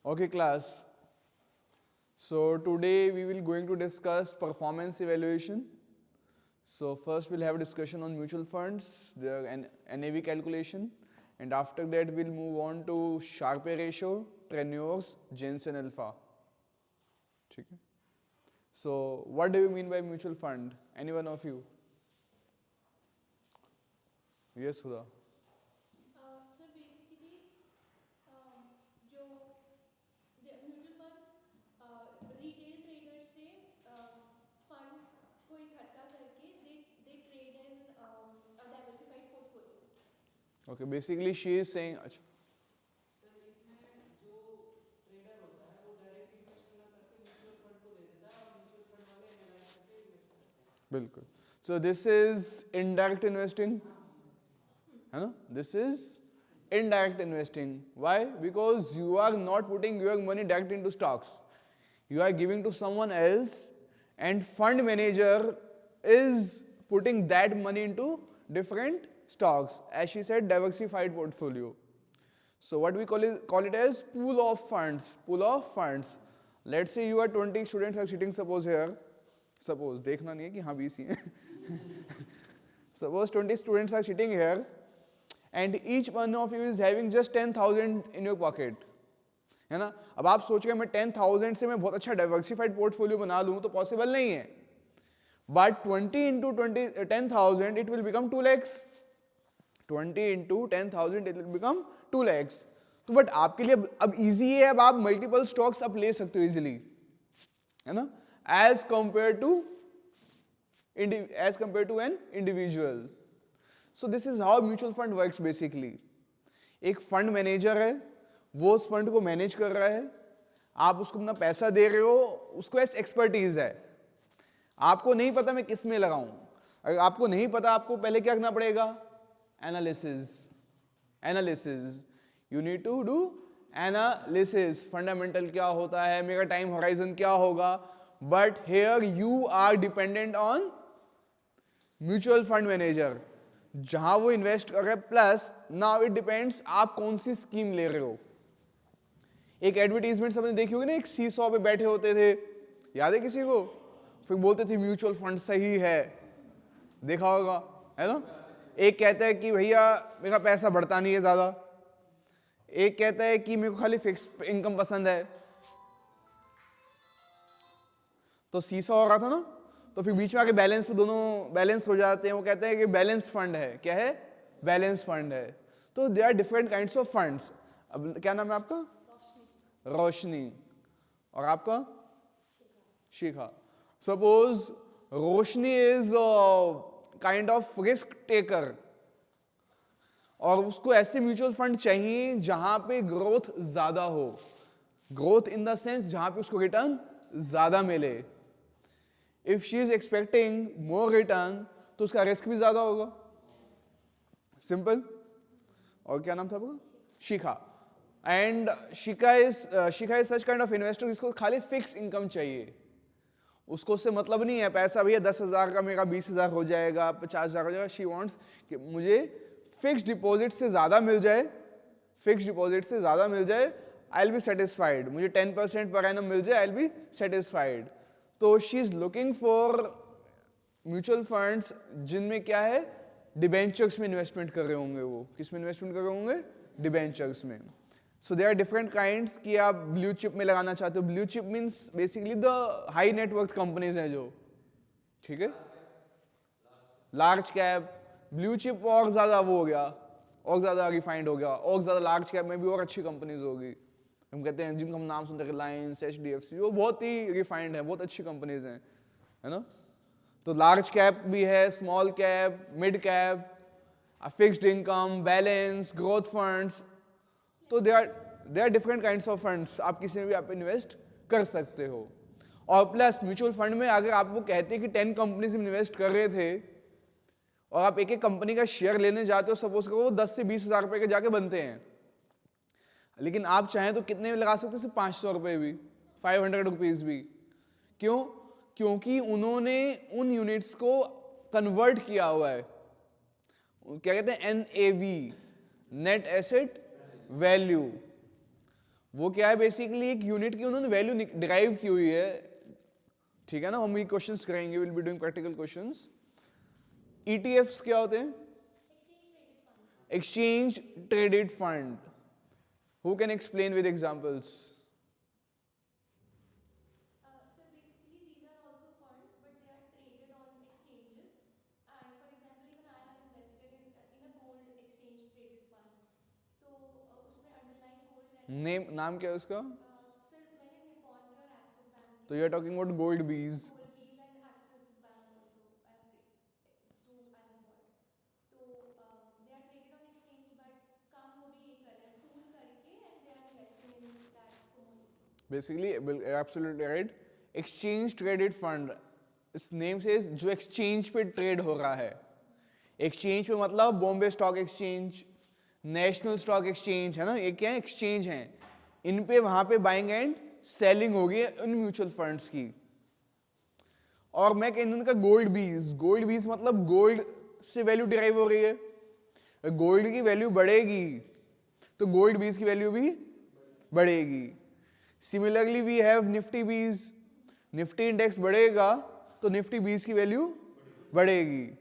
Okay, class. So today we will going to discuss performance evaluation. So first we'll have a discussion on mutual funds, their NAV calculation, and after that we'll move on to Sharpe ratio, tenures, Jensen alpha. ठीक है? So what do you mean by mutual fund? Any one of you? Yes, Huda. Sir basically जो mutual funds retail trader से fund को इकट्ठा करके दे trade in a diversified portfolio. Okay, basically she is saying, अच्छा, sir इसमें जो trader होता है वो डायरेक्ट इन्वेस्ट ना करके म्यूचुअल फंड को दे देता है और म्यूचुअल फंड वाले एनालाइज करके इन्वेस्ट करते हैं. बिल्कुल. So this is indirect investing, है ना? This is indirect investing. Why? Because you are not putting your money direct into stocks. You are giving to someone else, and fund manager is putting that money into different stocks. As she said, diversified portfolio. So what we call it as pool of funds. Pool of funds. Let's say you are 20 students are sitting suppose here. Suppose देखना नहीं है कि हाँ 20 ही हैं. Suppose 20 students are sitting here, and each one of you is having just 10,000 in your pocket. है ना? अब आप सोच रहे मैं 10,000 से मैं बहुत अच्छा डाइवर्सिफाइड पोर्टफोलियो बना लूँ तो पॉसिबल नहीं है. But 20 into 10,000 it will become 2 lakhs. 20 into 10,000 it will become 2 lakhs. तो बट आपके लिए अब इजी है, अब आप मल्टीपल स्टॉक्स आप ले सकते हो इजीली, है ना, as compared to an individual. So this is how mutual fund works basically. एक फंड मैनेजर है, वो उस फंड को मैनेज कर रहा है, आप उसको अपना पैसा दे रहे हो, उसको ऐसे एक्सपर्टीज है. आपको नहीं पता मैं किस में लगाऊं, अगर आपको नहीं पता आपको पहले क्या करना पड़ेगा, analysis. You need to do analysis. Fundamental क्या होता है, मेरा टाइम होराइजन क्या होगा. But here you are dependent on mutual fund manager, जहां वो इन्वेस्ट कर रहे. प्लस नाउ इट डिपेंड्स आप कौन सी स्कीम ले रहे हो. एक एडवर्टीजमेंट सबने देखी होगी ना, एक सीसॉ पे बैठे होते थे, याद है किसी को, फिर बोलते थे म्यूचुअल फंड सही है, देखा होगा, है ना. एक कहता है कि भैया मेरा पैसा बढ़ता नहीं है ज्यादा, एक कहता है कि मेरे को खाली फिक्स इनकम पसंद है. तो सीसॉ हो रहा था ना, तो फिर बीच में आके बैलेंस पे दोनों बैलेंस हो जाते हैं. वो कहते हैं कि बैलेंस फंड है. क्या है? बैलेंस फंड है. तो they are different kinds of funds. अब क्या नाम है आपका? रोशनी. और आपका? Shikha. Suppose Roshni is kind of risk taker, और उसको ऐसे म्यूचुअल फंड चाहिए जहां पे ग्रोथ ज्यादा हो. ग्रोथ इन द सेंस जहां पे उसको रिटर्न ज्यादा मिले. If she is expecting more return तो उसका रिस्क भी ज्यादा होगा. सिंपल. और क्या नाम था आपका? Shikha. And Shikha is such kind of investor जिसको खाली फिक्स इनकम चाहिए. उसको उससे मतलब नहीं है पैसा भैया 10,000 का मेरा 20,000 हो जाएगा, 50,000 हो जाएगा. शी वांट्स कि मुझे फिक्स डिपॉजिट से ज्यादा मिल जाए, फिक्स डिपॉजिट से ज्यादा मिल जाए, आई विल बी सेटिस्फाइड. मुझे 10% पर एनम मिल जाए, आई विल बी सेटिस्फाइड. तो she is looking for mutual funds जिनमें क्या है, डिबेंचर्स में इन्वेस्टमेंट कर रहे होंगे. वो किस में इन्वेस्टमेंट कर रहे होंगे? डिबेंचर्स में. So there are different kinds कि आप ब्लू चिप में लगाना चाहते हो. Blue chip means basically the high net worth companies हैं जो, ठीक है, लार्ज कैप. ब्लू चिप और ज्यादा वो हो गया, और ज्यादा रिफाइंड हो गया, और ज्यादा लार्ज कैप में भी और अच्छी कंपनीज होगी. हम कहते हैं जिनको हम नाम सुनते हैं, रिलायंस, HDFC, वो बहुत ही रिफाइंड है, बहुत अच्छी कंपनीज हैं, है ना. तो लार्ज कैप भी है, small cap, mid cap, fixed income, balance, growth funds. तो they are different kinds of funds. आप किसी में भी आप इन्वेस्ट कर सकते हो. और प्लस म्यूचुअल फंड में अगर आप वो कहते हैं कि 10 कंपनीज में इन्वेस्ट कर रहे थे और आप एक एक कंपनी का शेयर लेने जाते हो, सपोज करो वो 10 से 20 हजार रुपए के जाके बनते हैं, लेकिन आप चाहें तो कितने में लगा सकते हैं? सिर्फ 500 रुपए भी, 500 रुपीज भी. क्यों? क्योंकि उन्होंने उन यूनिट्स को कन्वर्ट किया हुआ है. क्या कहते हैं? NAV, net asset value. वो क्या है, बेसिकली एक यूनिट की उन्होंने वैल्यू डिराइव की हुई है, ठीक है ना। हम ये क्वेश्चंस करेंगे, will be doing practical questions. ETFs क्या होते हैं? Exchange traded fund. Who can explain with examples? So basically these are also funds, but they are traded on exchanges. And for example, even I have invested in a gold exchange traded fund. तो उसमें underlying gold रहता है. नाम क्या है उसका? Sir मैंने Nippon के और एक्सिस बैंक के. तो you are talking about gold bees. Gold bees and Axis bank also I have bought. तो they are traded on exchange, but काम वो भी ये कर रहे हैं, pool करके, and they are investing in that commodity. Basically absolutely right, exchange traded fund, इस नेम से जो एक्सचेंज पे ट्रेड हो रहा है। एक्सचेंज पे मतलब Bombay stock exchange, national stock exchange, है ना, ये क्या है, एक्सचेंज हैं। इन पे वहां पे बाइंग एंड सेलिंग होगी उन म्यूचुअल फंड्स की। और मैं कहूँ उनका गोल्ड बीज, गोल्ड बीज मतलब गोल्ड से वैल्यू डिराइव हो रही है। गोल्ड की वैल्यू बढ़ेगी तो गोल्ड बीज की वैल्यू भी बढ़ेगी। सिमिलरली वी हैव निफ्टी बीज, निफ्टी इंडेक्स बढ़ेगा तो निफ्टी बीज की वैल्यू बढ़ेगी।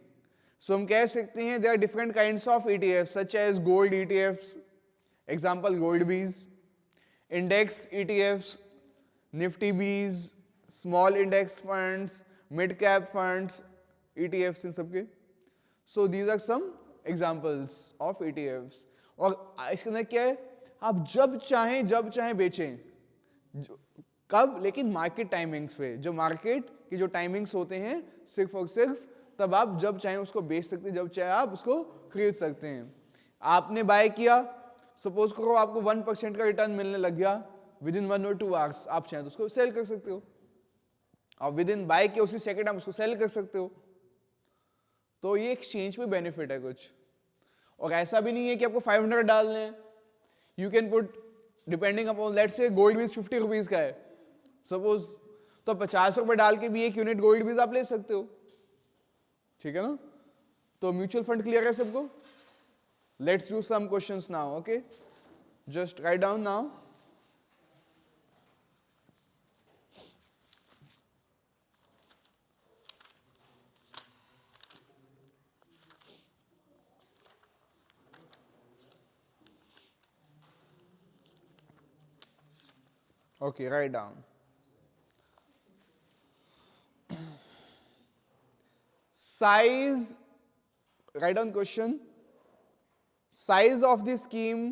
सो हम कह सकते हैं there are different kinds of ETF such as gold ETFs, example gold bees, index ETFs, Nifty bees, small index funds, mid cap funds, ETFs इन सबके। So these are some examples of ETFs. और इसके अंदर क्या है, आप जब चाहें बेचें, कब, लेकिन मार्केट टाइमिंग्स पे। जो मार्केट की जो टाइमिंग्स होते हैं सिर्फ और सिर्फ तब आप जब चाहें उसको बेच सकते हैं, जब चाहे आप उसको खरीद सकते हैं। आपने बाय किया, सपोज करो आपको 1% का रिटर्न मिलने लग गया विद इन 1 और 2 आवर्स, आप चाहें तो उसको सेल कर सकते हो, और विद इन बाय के उसी सेकंड आप उसको सेल कर सकते हो। तो ये एक्सचेंज पे बेनिफिट है कुछ। और ऐसा भी नहीं है कि आपको 500 डालने हैं, you can put depending upon, let's say gold बीज 50 रुपीज का है सपोज, तो 50 रुपए डाल के भी 1 यूनिट गोल्ड बीज आप ले सकते हो, ठीक है ना। तो म्यूचुअल फंड क्लियर है सबको? Let's do some questions now, okay, just write down now. Okay, write down. Size, write down question. Size of the scheme,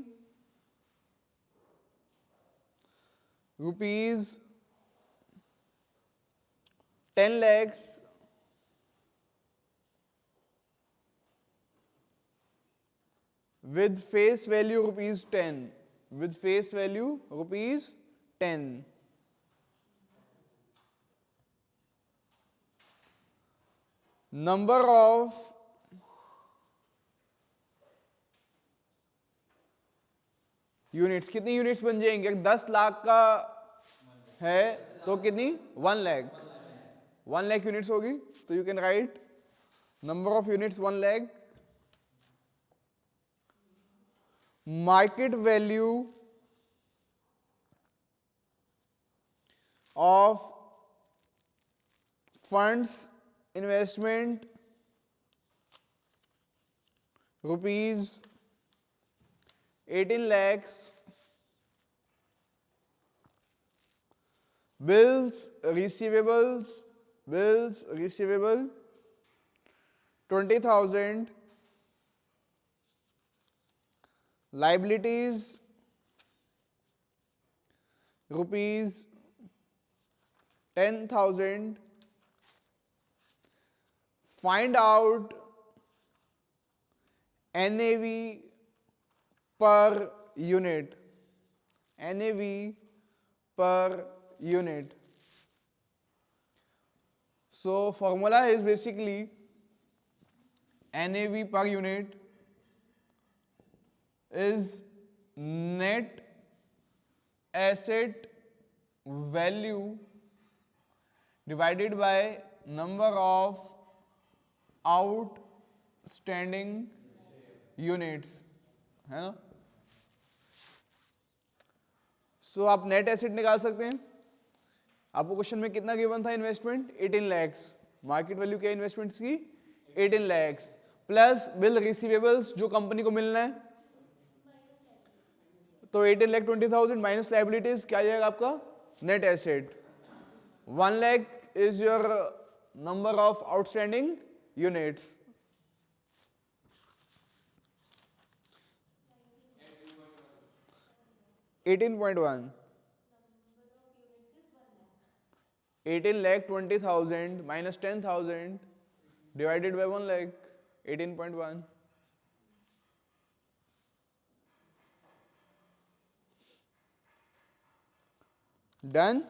rupees 10 lakhs, with face value rupees 10, with face value rupees 10. Number of units, कितनी units बन जाएंगे? 10 लाख का है तो कितनी? 1 lakh, 1 lakh units होगी। तो you can right number of units 1 lakh, market value of funds investment rupees 18 lakhs, bills receivable 20,000, liabilities rupees 10,000. Find out NAV per unit. NAV per unit. So formula is basically NAV per unit is net asset value divided by number of outstanding units, है ना। सो आप net asset निकाल सकते हैं। आपको question में कितना given था इन्वेस्टमेंट? 18 लैक्स। मार्केट वैल्यू क्या है इन्वेस्टमेंट्स की? 18 लैक्स प्लस बिल रिसीवेबल्स जो कंपनी को मिलना है, तो 18,20,000 माइनस लाइबिलिटीज क्या आ जाएगा आपका? Net asset. 1 lakh is your number of outstanding units. Eighteen point 18,20,000 minus 10,000 divided by 1 lakh, 18.1. Done?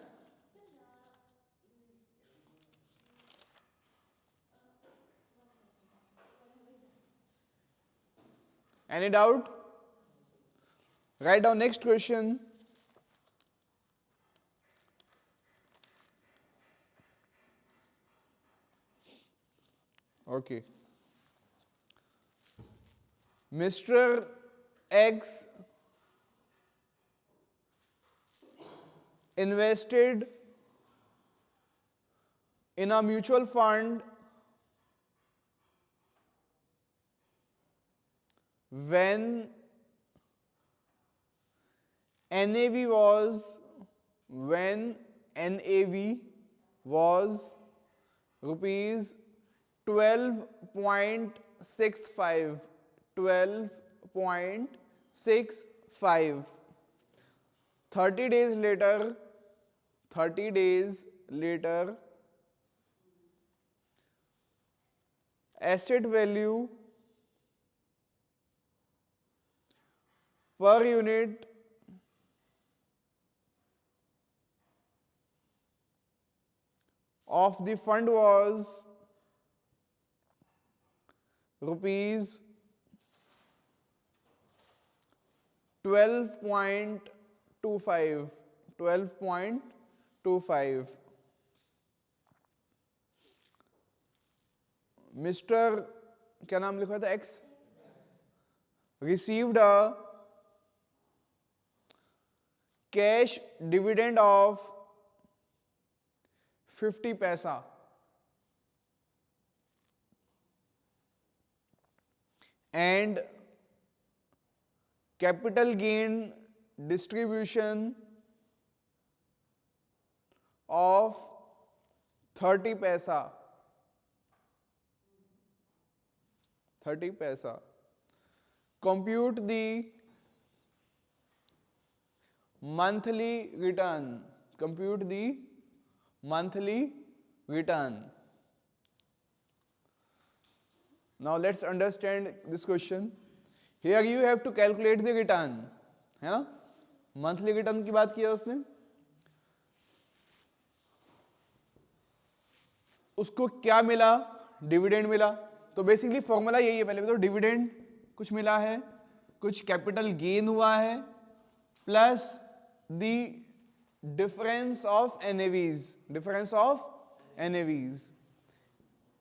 Any doubt? Write down next question. Okay. Mr. X invested in a mutual fund when NAV was rupees 12.65. 12.65. 30 days later, asset value per unit of the fund was rupees 12.25. 12.25. Mister क्या नाम लिखा था? X received a cash dividend of 50 पैसा and capital gain distribution of 30 पैसा. 30 पैसा. Compute the monthly return. Compute the monthly return. Now let's understand this question. Here you have to calculate the return. है ना? Monthly return की बात किया उसने, उसको क्या मिला? डिविडेंड मिला. तो बेसिकली फॉर्मूला यही है, पहले तो डिविडेंड कुछ मिला है, कुछ कैपिटल गेन हुआ है, plus the difference of NAVs. Difference of NAVs.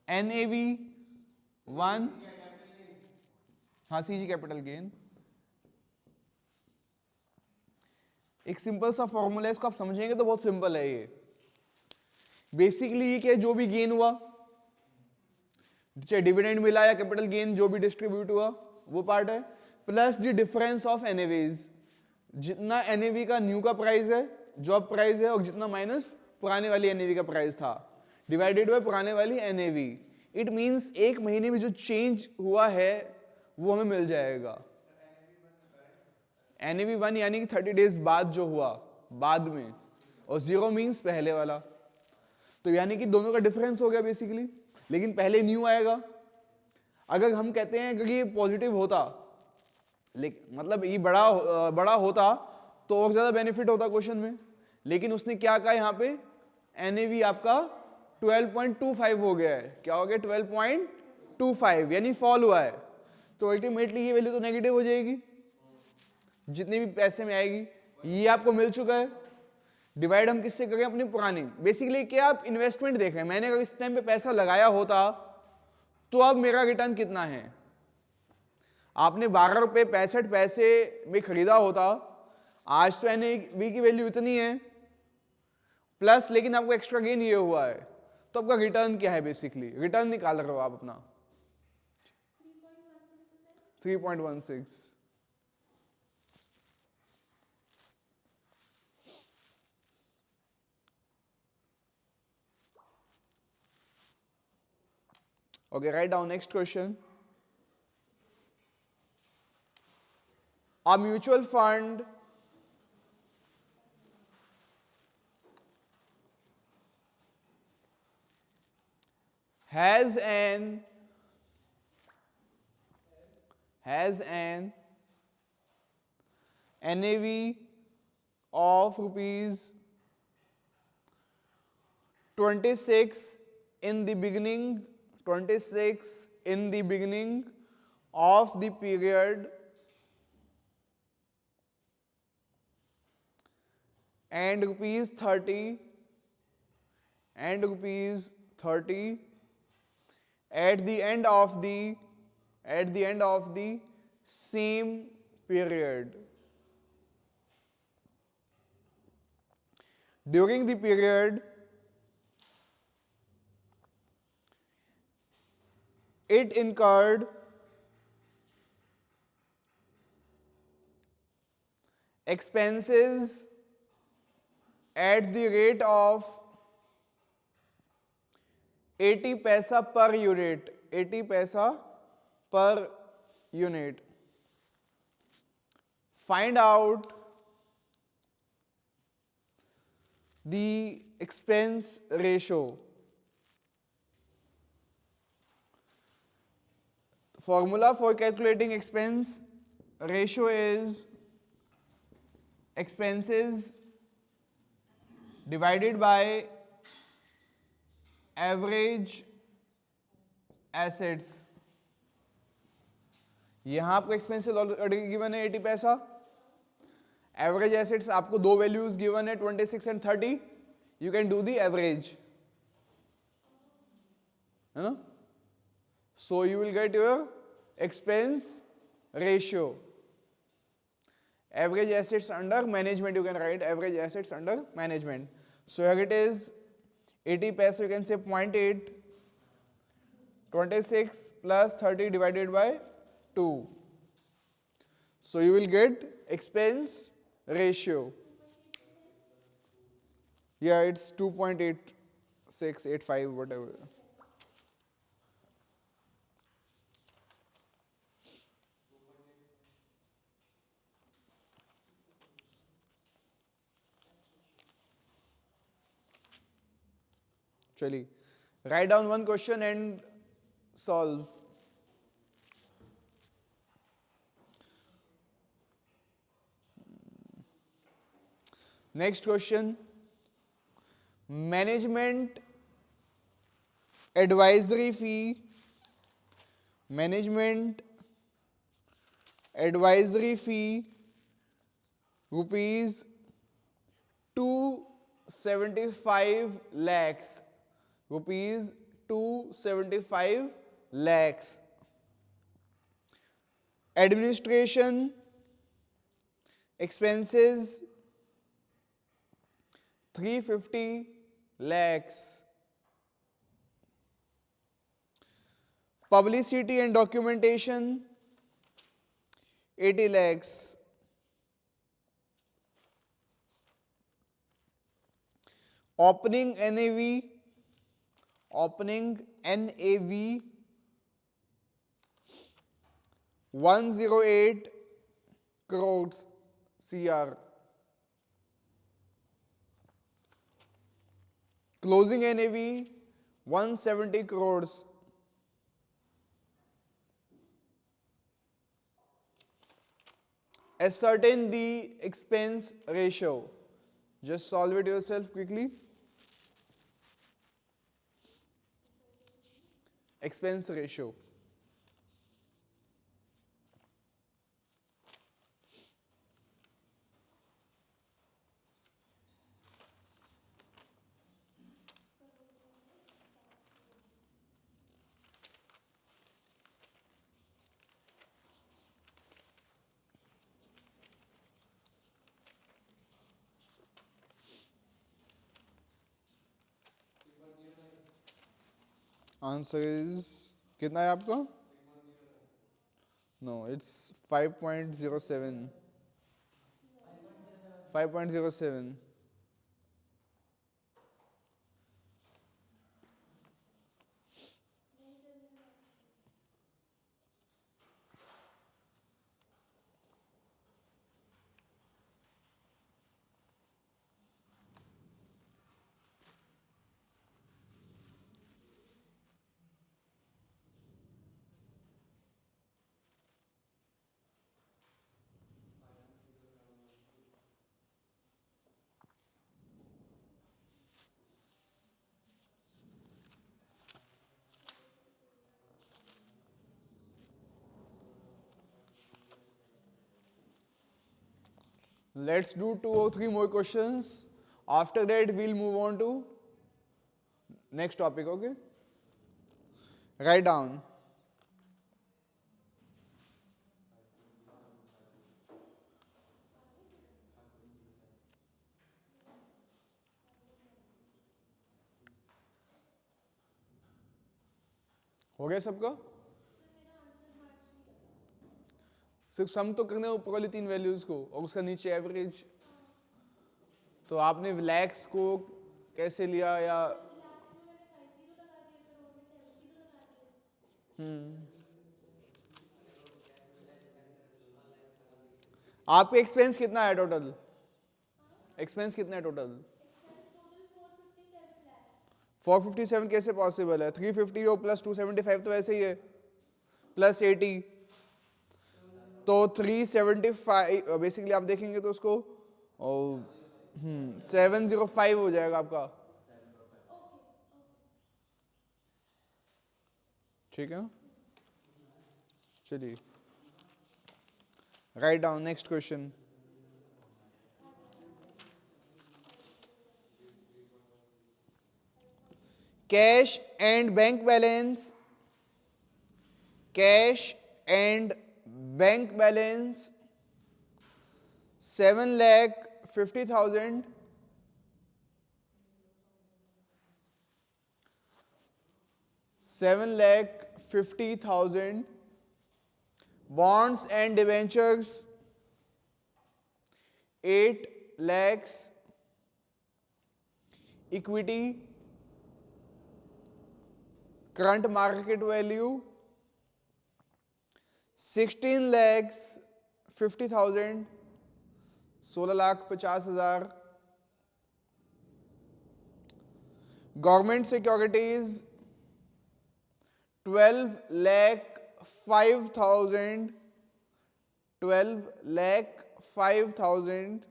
NAV 1, हाँ सीजी कैपिटल गेन. एक सिंपल सा फॉर्मूला है, इसको आप समझेंगे तो बहुत सिंपल है ये. बेसिकली ये क्या है? जो भी गेन हुआ, चाहे डिविडेंड मिला या कैपिटल गेन जो भी डिस्ट्रीब्यूट हुआ वो पार्ट है, प्लस द डिफरेंस ऑफ एनएवीज. जितना एनएवी का न्यू का प्राइस है, जॉब प्राइस है, और जितना माइनस पुराने वाली एनएवी का प्राइस था, डिवाइडेड बाय पुराने वाली एनएवी. इट मींस एक महीने में जो चेंज हुआ है वो हमें मिल जाएगा. एनएवी 1 यानी कि 30 डेज बाद जो हुआ बाद में, और 0 मींस पहले वाला. तो यानी कि दोनों का डिफरेंस हो गया बेसिकली, लेकिन पहले न्यू आएगा. अगर हम कहते हैं कि ये पॉजिटिव होता, मतलब ये बड़ा होता तो और ज्यादा बेनिफिट होता क्वेश्चन में, लेकिन उसने क्या कहा यहाँ पे? एनएवी आपका 12.25 हो गया है. क्या हो गया? 12.25 यानी फॉल हुआ है. तो अल्टीमेटली ये वैल्यू तो नेगेटिव हो जाएगी जितने भी पैसे में आएगी. ये आपको मिल चुका है. डिवाइड हम किससे करें? अपनी पुरानी. बेसिकली क्या आप इन्वेस्टमेंट देख रहे हैं, मैंने अगर इस टाइम पे पैसा लगाया होता तो अब मेरा रिटर्न कितना है? आपने 12 रुपये 65 पैसे में खरीदा होता, आज तो एनएवी की वैल्यू इतनी है प्लस, लेकिन आपको एक्स्ट्रा गेन ये हुआ है, तो आपका रिटर्न क्या है? बेसिकली रिटर्न निकाल रहे हो आप अपना 3.16। Okay, write down next question. A mutual fund has an NAV of rupees 26 in the beginning, 26 in the beginning of the period and rupees 30 at the end of the same period. During the period, it incurred expenses at the rate of 80 paisa per unit, 80 paisa per unit. Find out the expense ratio. Formula for calculating expense ratio is expenses divided by average assets. यहां आपको expenses already given है 80 पैसा, average assets आपको दो values given है 26 and 30, you can do the average, है ना? सो you will get your expense ratio. Average assets under management, you can write average assets under management. So here it is 80 paisa, you can say 0.8, 26 plus 30 divided by 2. So you will get expense ratio. Yeah, it's 2.8685 whatever. चलिए, write down one question and solve. Next question. Management advisory fee. Management advisory fee rupees 275 lakhs. Rupees 275 lakhs. Administration expenses 350 lakhs. Publicity and documentation 80 lakhs. Opening NAV 108 crores CR. Closing NAV 170 crores. Ascertain the expense ratio. Just solve it yourself quickly. Expense ratio. Answer is कितना है आपका? No, it's 5.07. 5.07. Let's do 2 or 3 more questions. After that, we'll move on to next topic, okay? Write down. हो गया सबका? सिर्फ सम तो करने ऊपर वाली 3 वैल्यूज को और उसका नीचे एवरेज. तो आपने लैक्स को कैसे लिया या लास्ट में मैंने 50 लगा दिया, करोड़ में 70 तो लगा दिया। आपका एक्सपेंस कितना है टोटल? एक्सपेंस कितना है टोटल? Expense total 457 lakhs। 457 कैसे पॉसिबल है? 350 और प्लस 275 तो ऐसे ही है, प्लस 80, तो 375 बेसिकली आप देखेंगे तो उसको 705 हो जाएगा आपका. ठीक है, चलिए write down next question. Cash and bank balance, cash and bank balance 7,50,000. $7,50,000. Bonds and debentures 8 lakhs. Equity, current market value 16,50,000. 16,50,000. Government securities 12,05,000. 12,05,000.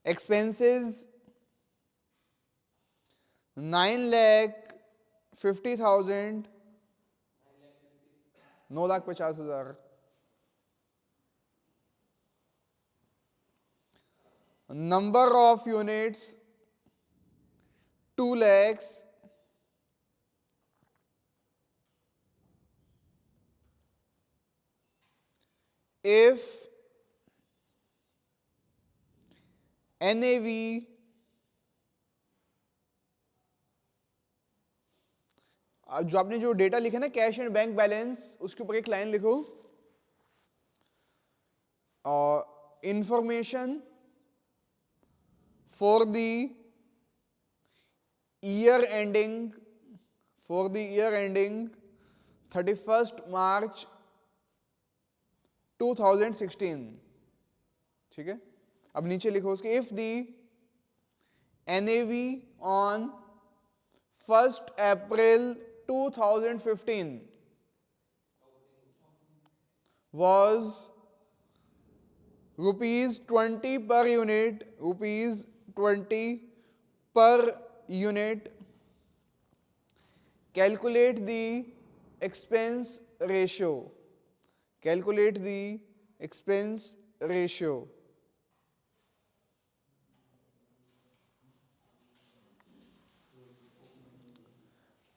Expenses 9,50,000. 9,50,000. Number of units 2 lakhs. If NAV जो आपने जो डेटा लिखा ना कैश एंड बैंक बैलेंस, उसके ऊपर एक line लिखो, information for the year ending 31st March 2016. ठीक है, अब नीचे लिखो उसके, if the NAV on 1st April 2015 was rupees 20 per unit, rupees 20 per unit, calculate the expense ratio. Calculate the expense ratio.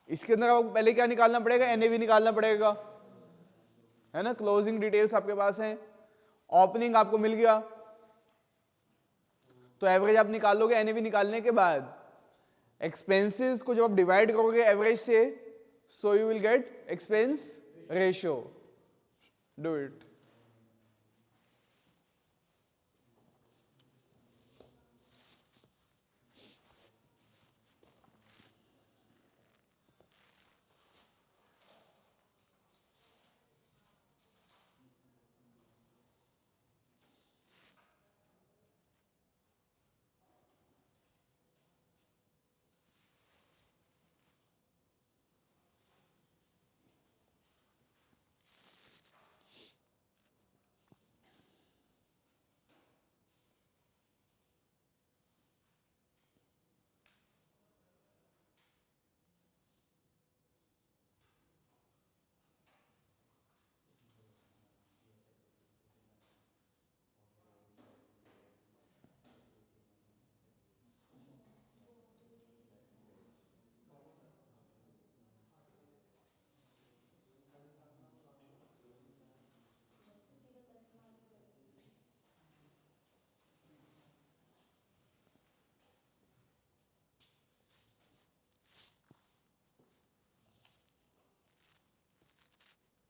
इसके अंदर आपको पहले क्या निकालना पड़ेगा? एनएवी निकालना पड़ेगा, है ना. क्लोजिंग डिटेल्स आपके पास हैं, ओपनिंग आपको मिल गया, तो एवरेज आप निकाल लोगे एनएवी निकालने के बाद. एक्सपेंसेस को जब आप डिवाइड करोगे एवरेज से, so you will get expense ratio. Do it.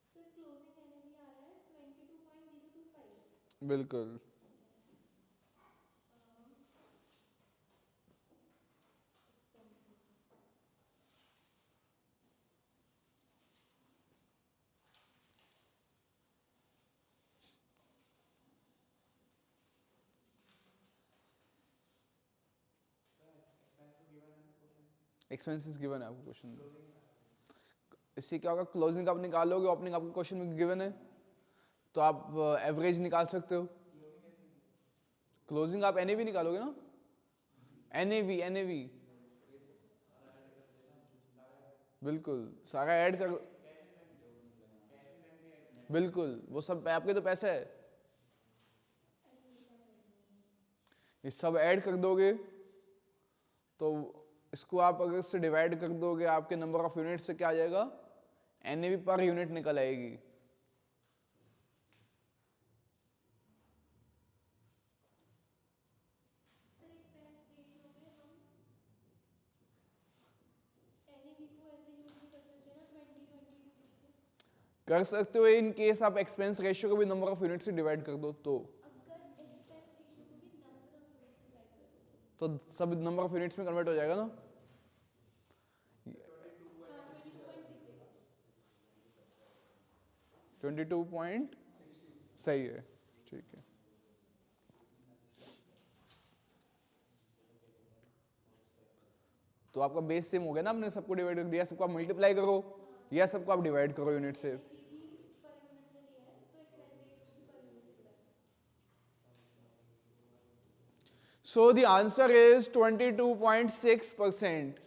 Sir closing NAV आ रहा है 22.025. बिल्कुल. एक्सपेंसेस एक्सपेंसेस गिवन है आपको क्वेश्चन में. इससे क्या होगा, क्लोजिंग आप निकालोगे, ओपनिंग आपको क्वेश्चन में गिवन है, तो आप एवरेज निकाल सकते हो. क्लोजिंग आप एनएवी निकालोगे ना, एनएवी एनएवी. बिल्कुल सारा ऐड कर, बिल्कुल वो सब आपके तो पैसे है, ये सब ऐड कर दोगे तो इसको आप अगर इससे डिवाइड कर दोगे, आपके नंबर ऑफ यूनिट से क्या आ जाएगा, एनएवी पर यूनिट निकल आएगी. सर एक्सपेंस रेशियो में हम एनएवी को ऐसे यूज नहीं कर सकते ना 2022 लिख के. कर सकते हो इन केस आप एक्सपेंस रेशियो को भी नंबर ऑफ यूनिट से डिवाइड कर दो तो. अगर एक्सपेंस रेशियो को भी नंबर ऑफ यूनिट से डिवाइड कर दो तो सब नंबर ऑफ यूनिट्स में कन्वर्ट हो जाएगा ना. हाँ 22.6 22 सही है, ठीक है. तो आपका बेस सेम हो गया ना, आपने सबको डिवाइड कर दिया, सबको आप मल्टीप्लाई करो या सबको आप डिवाइड करो यूनिट से. भी पर यूनिट में लिया है तो एक्सपेंस रेशियो को भी पर यूनिट से divide. So the answer is 22.6%.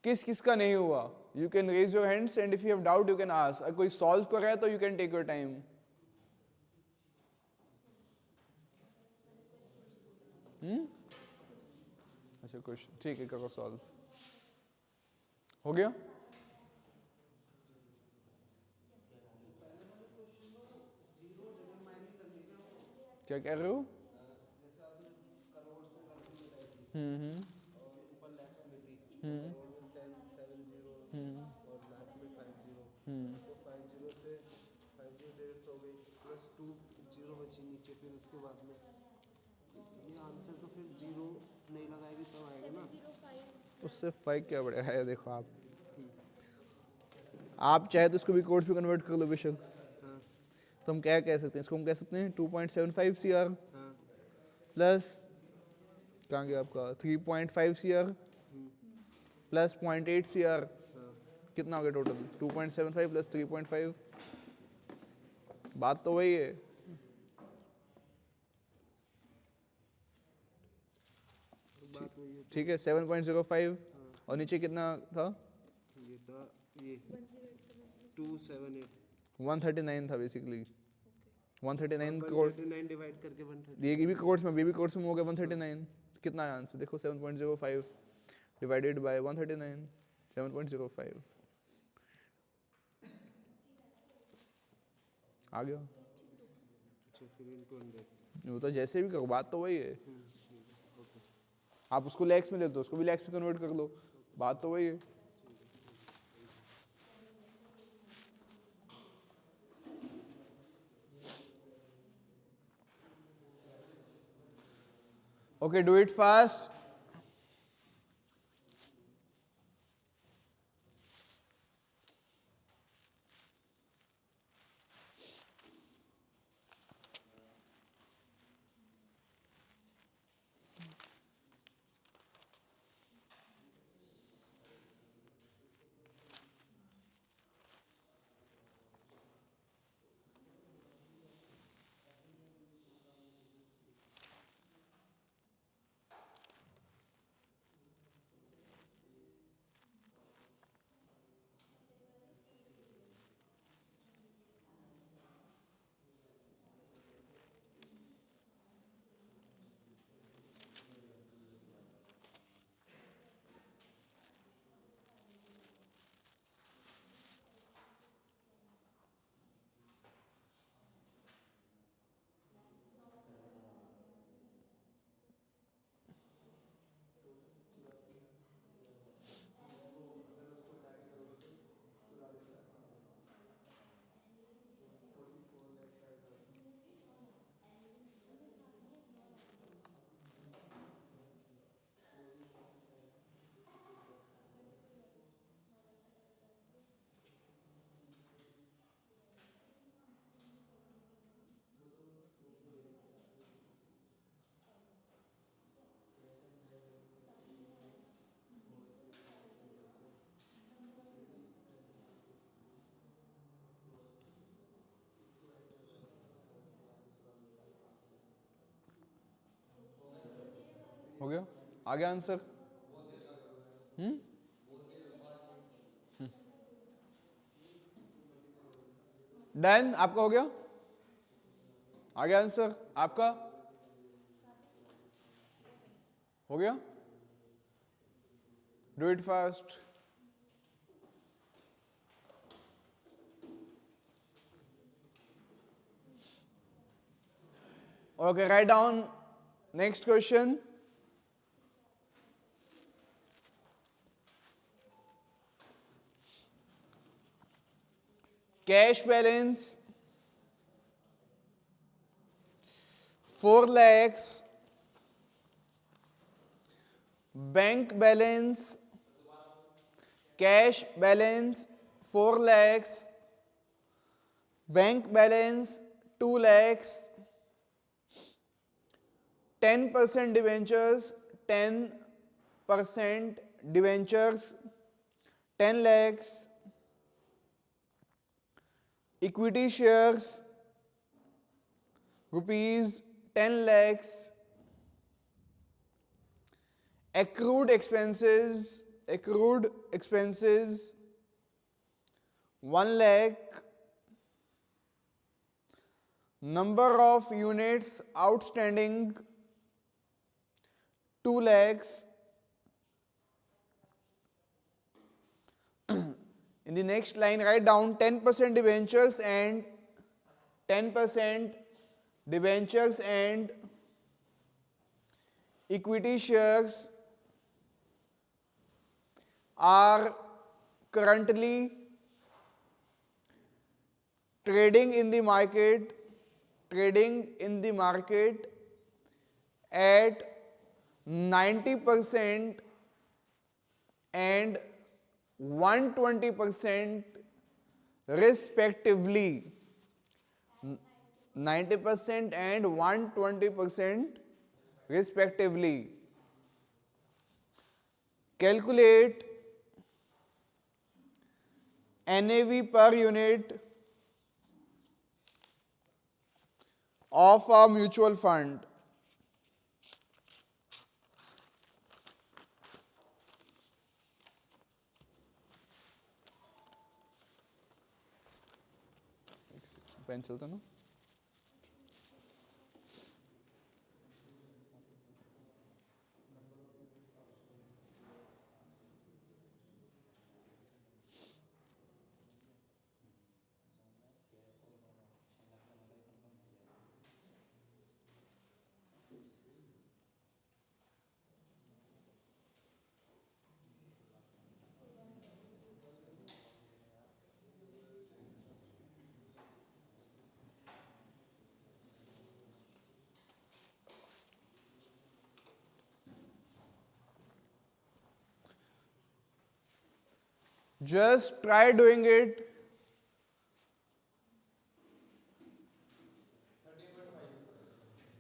किस किस का नहीं हुआ, you can raise your hands and if you have doubt you can ask. अगर कोई सॉल्व कर रहा है तो you can take your time. अच्छा क्वेश्चन, ठीक है, करो सॉल्व. हो गया. क्या कह रहे हो. जैसे आपने करोड़ से गलती बताई थी और ऊपर लैक्स में थी, करोड़ में 770 और लाख में 50, तो 50 से 50 डायरेक्ट हो गई, प्लस 2 जीरो बची नीचे, फिर उसके बाद में ये आंसर तो फिर जीरो नहीं लगाएगी तब आएगा ना. 705 उससे फाइव क्या बढ़ेगा, है देखो आप चाहे तो इसको भी कोड्स में कन्वर्ट कर लो बेशक. हाँ तो हम क्या कह सकते हैं, इसको हम कह सकते हैं 2.75 CR हाँ प्लस कहाँ गया आपका 3.5 CR प्लस 0.8 CR. हाँ. कितना हो गया टोटल, 2.75 प्लस 3.5. बात तो वही है. बात वही है. ठीक है 7.05 और नीचे कितना था, ये था ये 278 139 था बेसिकली. 139 करोड़. 139 डिवाइड करके 130. ये भी कोर्स में, बेबी कोर्स में हो गया 139. कितना है आंसर देखो, 7.05 डिवाइडेड बाय 139, 7.05 आ गया. अच्छा फिर इनटू 100. वो तो जैसे भी करो, बात तो वही है. आप उसको लैक्स में लेते हो, उसको भी लैक्स में कन्वर्ट कर लो, बात तो वही है। Okay, do it fast. हो गया, आ गया आंसर? डन, आपका हो गया? आ गया आंसर आपका? हो गया? Do it fast. Okay, write down next question. Cash balance 4 lakhs. Bank balance, cash balance 4 lakhs. Bank balance 2 lakhs. 10% debentures, 10% debentures, 10 lakhs. Equity shares, rupees 10 lakhs. Accrued expenses 1 lakh. Number of units outstanding 2 lakhs. In the next line, write down 10% debentures and 10% debentures and equity shares are currently trading in the market at 90% and 120% respectively. 90% and 120% respectively. Calculate NAV per unit of a mutual fund. Pen चलता ना? Just try doing it.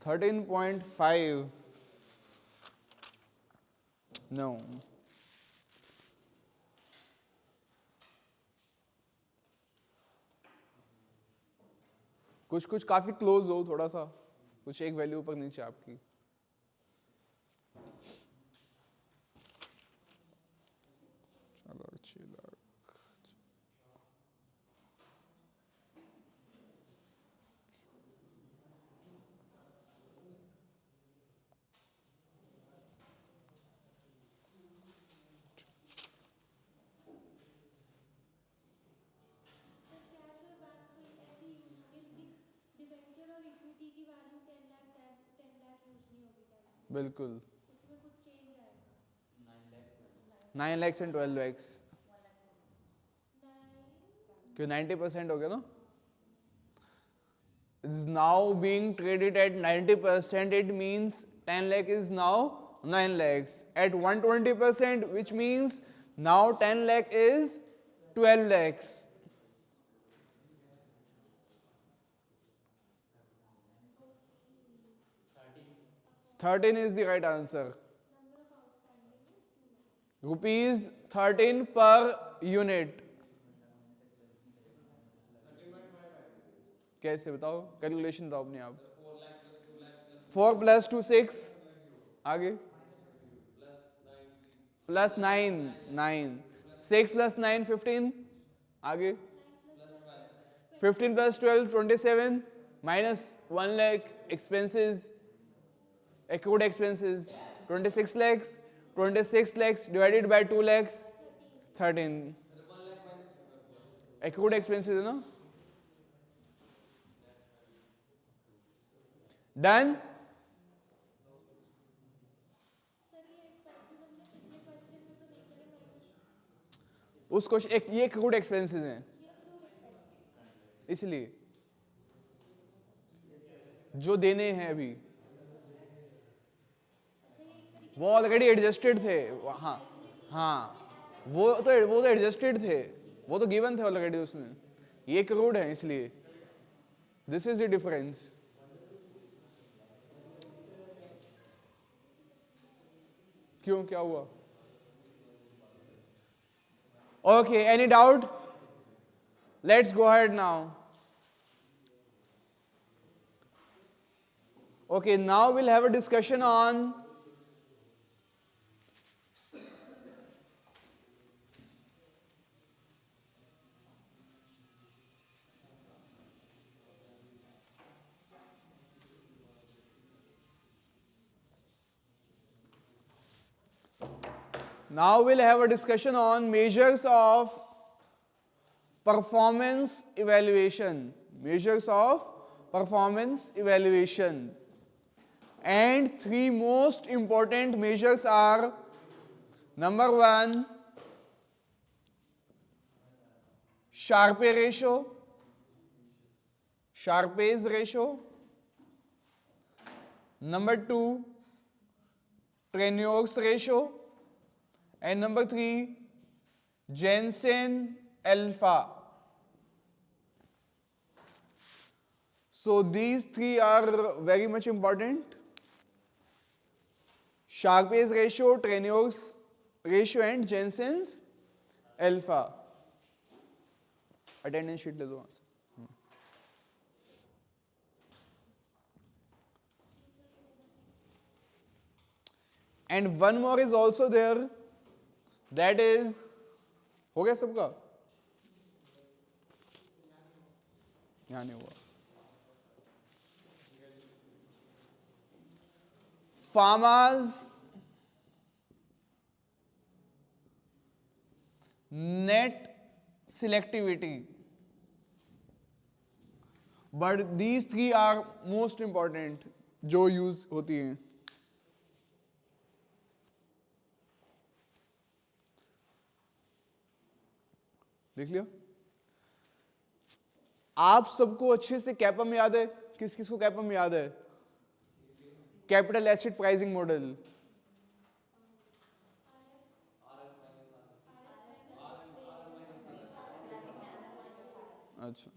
13.5. No. कुछ कुछ काफी close हो, थोड़ा सा कुछ एक वैल्यू ऊपर नीचे आपकी. चलो अच्छी लग. सर कैश और बैंक कोई ऐसी यूज होगी डिवेंचर और इक्विटी की वैल्यू 10 लाख यूज नहीं होगी क्या? बिल्कुल. उसमें कुछ चेंज आएगा? 9 lakhs and 12 lakhs. 9 क्यों 90% हो गया ना. Is now being traded at 90%. It means 10 lakh is now 9 lakhs. At 120%, which means now 10 lakh is 12 lakhs. 13 is the right answer. number of outstanding is 2 lakh. Rupees 13 per unit. कैसे बताओ, calculation बताओ अपने आप. 4 plus 2 6. आगे plus 9 9. 6 plus 9 15. आगे 15 plus 12 27. minus 1 lakh expenses, accrued expenses 26 lakhs. 26 lakhs divided by 2 lakhs 13. accrued expenses है ना. Done. Sir ये एक्सपेंसेस हमने पिछले क्वेश्चन में तो नहीं करे माइनस. उस क्वेश्चन एक ये accrued expenses हैं, ये अप्रूव एक्सपेंसेस. इसलिए जो देने हैं अभी अच्छा ये एक तरीके वो ऑलरेडी एडजस्टेड थे. हाँ हाँ, वो तो एडजस्टेड थे, वो तो गिवन थे ऑलरेडी उसमें. ये accrued है इसलिए. This is the difference. क्यों, क्या हुआ? Okay, any doubt? Let's go ahead now. Okay, now we'll have a discussion on measures of performance evaluation. Measures of performance evaluation. And 3 most important measures are: number 1, Sharpe ratio, Sharpe's ratio. Number 2, Trenio's ratio. And number 3, Jensen alpha. So these 3 are very much important: Sharpe's ratio, Trenio's ratio and Jensen's alpha. Attendance sheet ले दो वहाँ से. And one more is also there, that is, हो गया सबका? यहाँ नहीं हुआ. Pharma's net selectivity. But these 3 are most important जो यूज होती हैं. देख लिया आप सबको अच्छे से कैपम याद है? किस किस को कैपम याद है? Capital acid pricing model. अच्छा,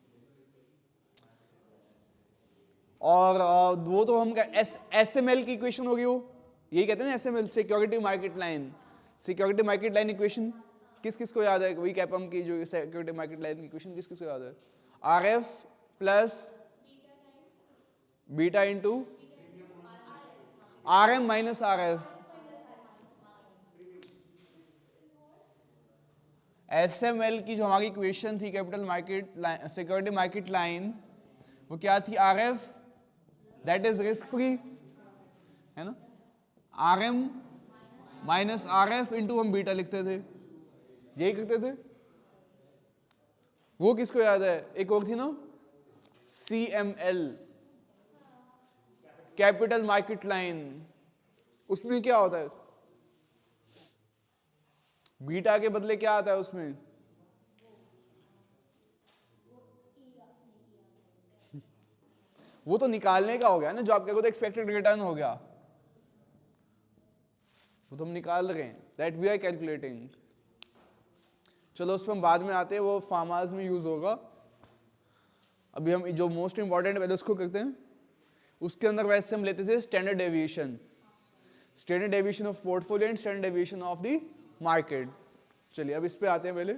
और वो तो हम SML की इक्वेशन होगी, वो यही कहते हैं ना SML, security market line. Security market line equation किस किस को याद है? वही कैपम की जो सिक्योरिटी मार्केट लाइन की इक्वेशन किस किस को याद है? RF plus beta into RM minus RF। SML की जो हमारी इक्वेशन थी capital market line, security market line, वो क्या थी? RF that is risk free, है ना? RM माइनस RF इंटू हम बीटा लिखते थे, यही करते थे। वो किसको याद है? एक और थी ना, CML, कैपिटल मार्केट लाइन। उसमें क्या होता है? बीटा के बदले क्या आता है उसमें? वो तो निकालने का हो गया ना, जो आप कहोगे एक्सपेक्टेड रिटर्न हो गया, वो तो हम निकाल रहे हैं, दैट वी आर कैलकुलेटिंग। चलो उस पर हम बाद में आते हैं, वो फार्मास में यूज होगा। अभी हम जो मोस्ट इंपॉर्टेंट है पहले उसको करते हैं। उसके अंदर वैसे हम लेते थे standard deviation, standard deviation of portfolio and standard deviation of the market. चलिए अब इस पे आते हैं। पहले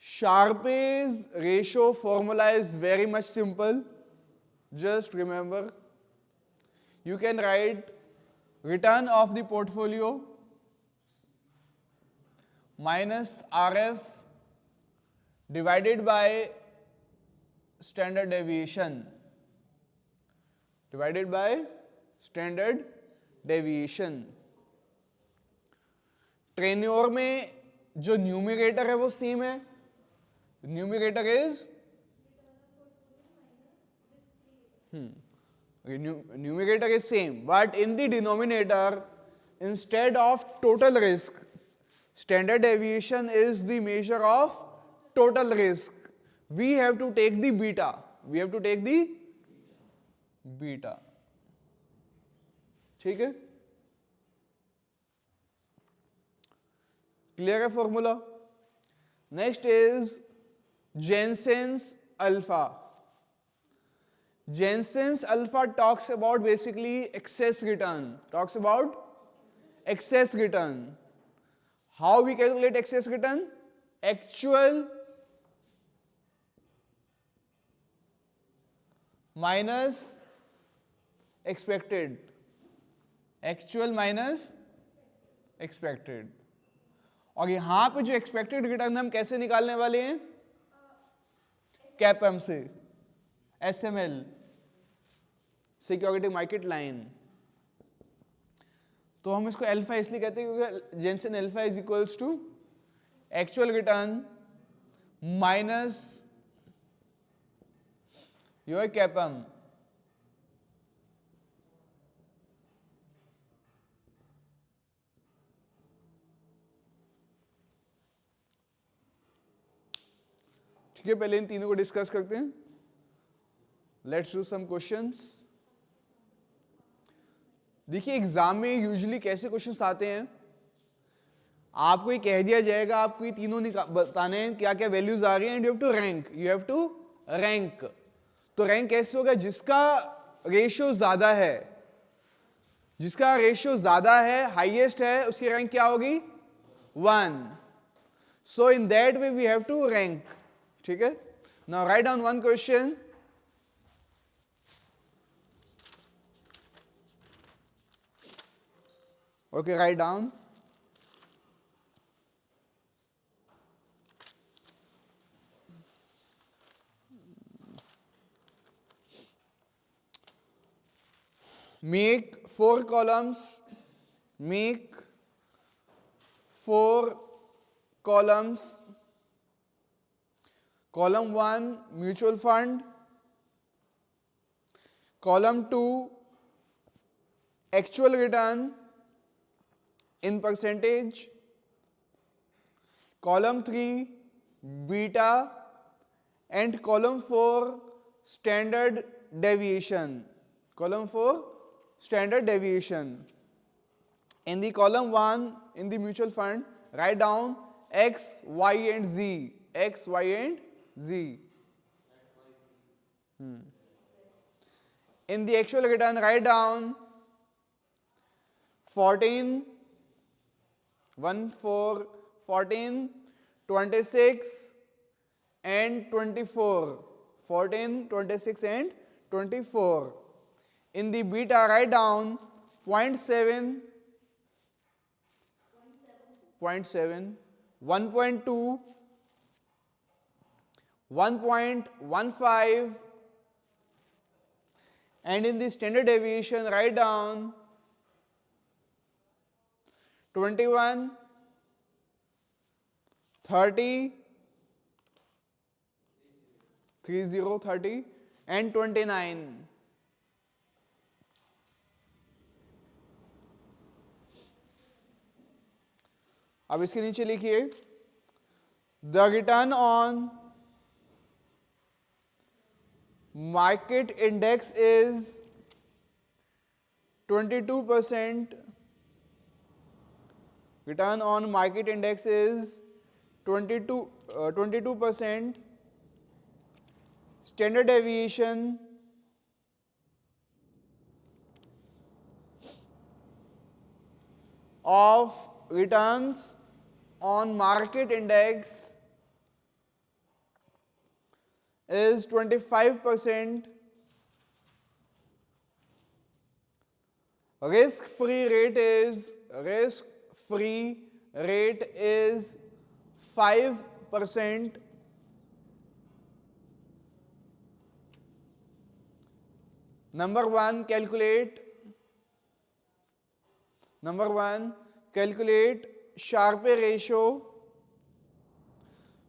Sharpe's ratio formula is very much simple. Just remember, you can write return of the portfolio minus RF divided by standard deviation, divided by standard deviation. ट्रेन्योर में जो numerator है वो सेम है, numerator is numerator is same, but in the denominator, instead of total risk, standard deviation is the measure of total risk. We have to take the beta. We have to take the beta. ठीक है? Clear है formula? Next is Jensen's alpha. Jensen's alpha talks about basically excess return. Talks about excess return. How we calculate excess return? Actual minus expected. Actual minus expected. और यहां पे जो expected return हम कैसे निकालने वाले हैं? कैपम से, SML, सिक्योरिटी मार्केट लाइन। तो हम इसको अल्फा इसलिए कहते हैं क्योंकि Jensen alpha is equals to actual return minus your CAPM. ठीक है, पहले इन तीनों को डिस्कस करते हैं। Let's do some questions. देखिए एग्जाम में यूजुअली कैसे क्वेश्चंस आते हैं, आपको ये कह दिया जाएगा आपको ये तीनों बताने हैं क्या क्या वैल्यूज आ रही हैं, and you have to rank, you have to rank. तो रैंक कैसे होगा? जिसका रेशियो ज्यादा है, जिसका रेशियो ज्यादा है, हाईएस्ट है, उसकी रैंक क्या होगी? 1। So in that way we have to rank. ठीक है, now write down one question. Okay, write down. Make 4 columns. Make 4 columns. Column 1 mutual fund. Column 2 actual return in percentage. Column 3 beta, and column 4 standard deviation. Column 4 standard deviation. In the column 1 in the mutual fund, Write down X, Y, and Z. X, Y, and Z. In the actual return, write down 14, 1, 4, 14, 26, and 24. 14, 26, and 24. In the beta, write down 0.7, 0.7, 1.2, 1.15, and in the standard deviation, write down 21, 30, 30, 30, and 29. अब इसके नीचे लिखिए the return on market index is 22%. Return on market index is 22%. Standard deviation of returns on market index is 25%. Risk-free rate is 5%. Number one, calculate Sharpe ratio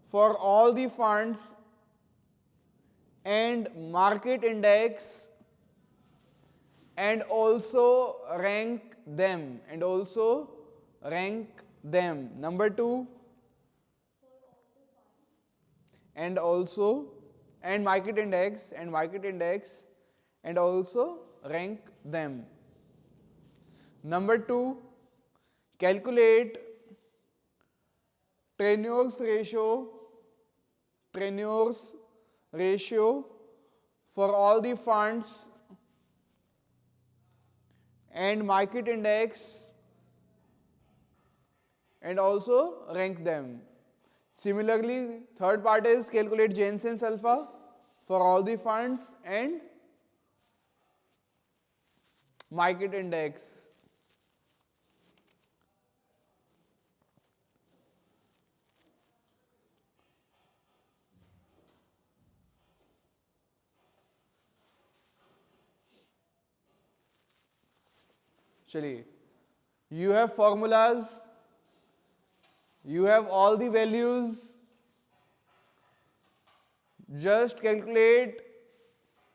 for all the funds and market index and also rank them. Number two, and market index and also rank them. Number two, calculate Treynors ratio for all the funds and market index and also rank them. Similarly, third part is calculate Jensen's alpha for all the funds and market index. चलिए, you have formulas, you have all the values. Just calculate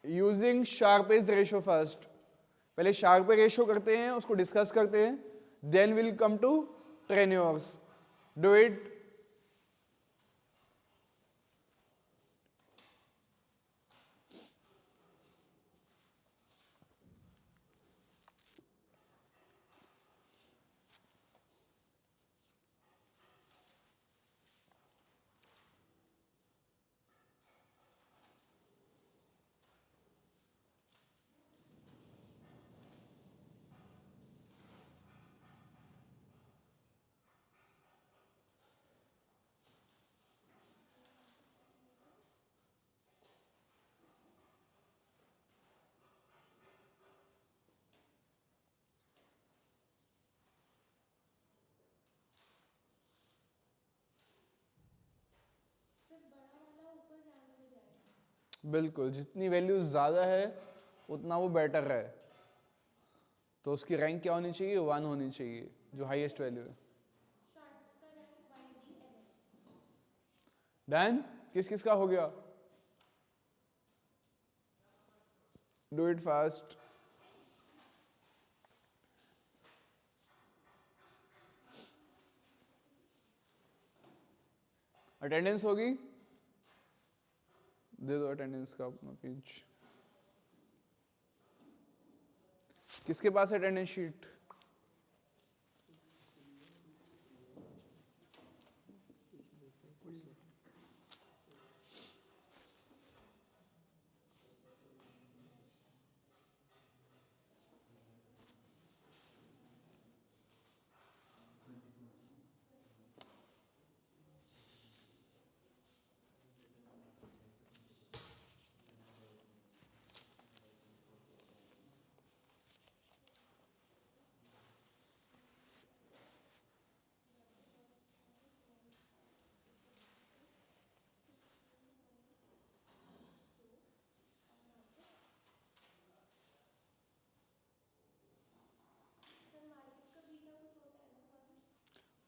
using Sharpe's ratio first. पहले Sharpe ratio करते हैं, उसको discuss करते हैं, then we'll come to Treynors. Do it. बिल्कुल, जितनी value ज़्यादा है उतना वो बेटर है, तो उसकी रैंक क्या होनी चाहिए? 1 होनी चाहिए, जो हाईएस्ट वैल्यू है. डन? किस किस का हो गया? Do it fast. अटेंडेंस होगी? दे दो अटेंडेंस का अपना पेज. किसके पास है attendance sheet?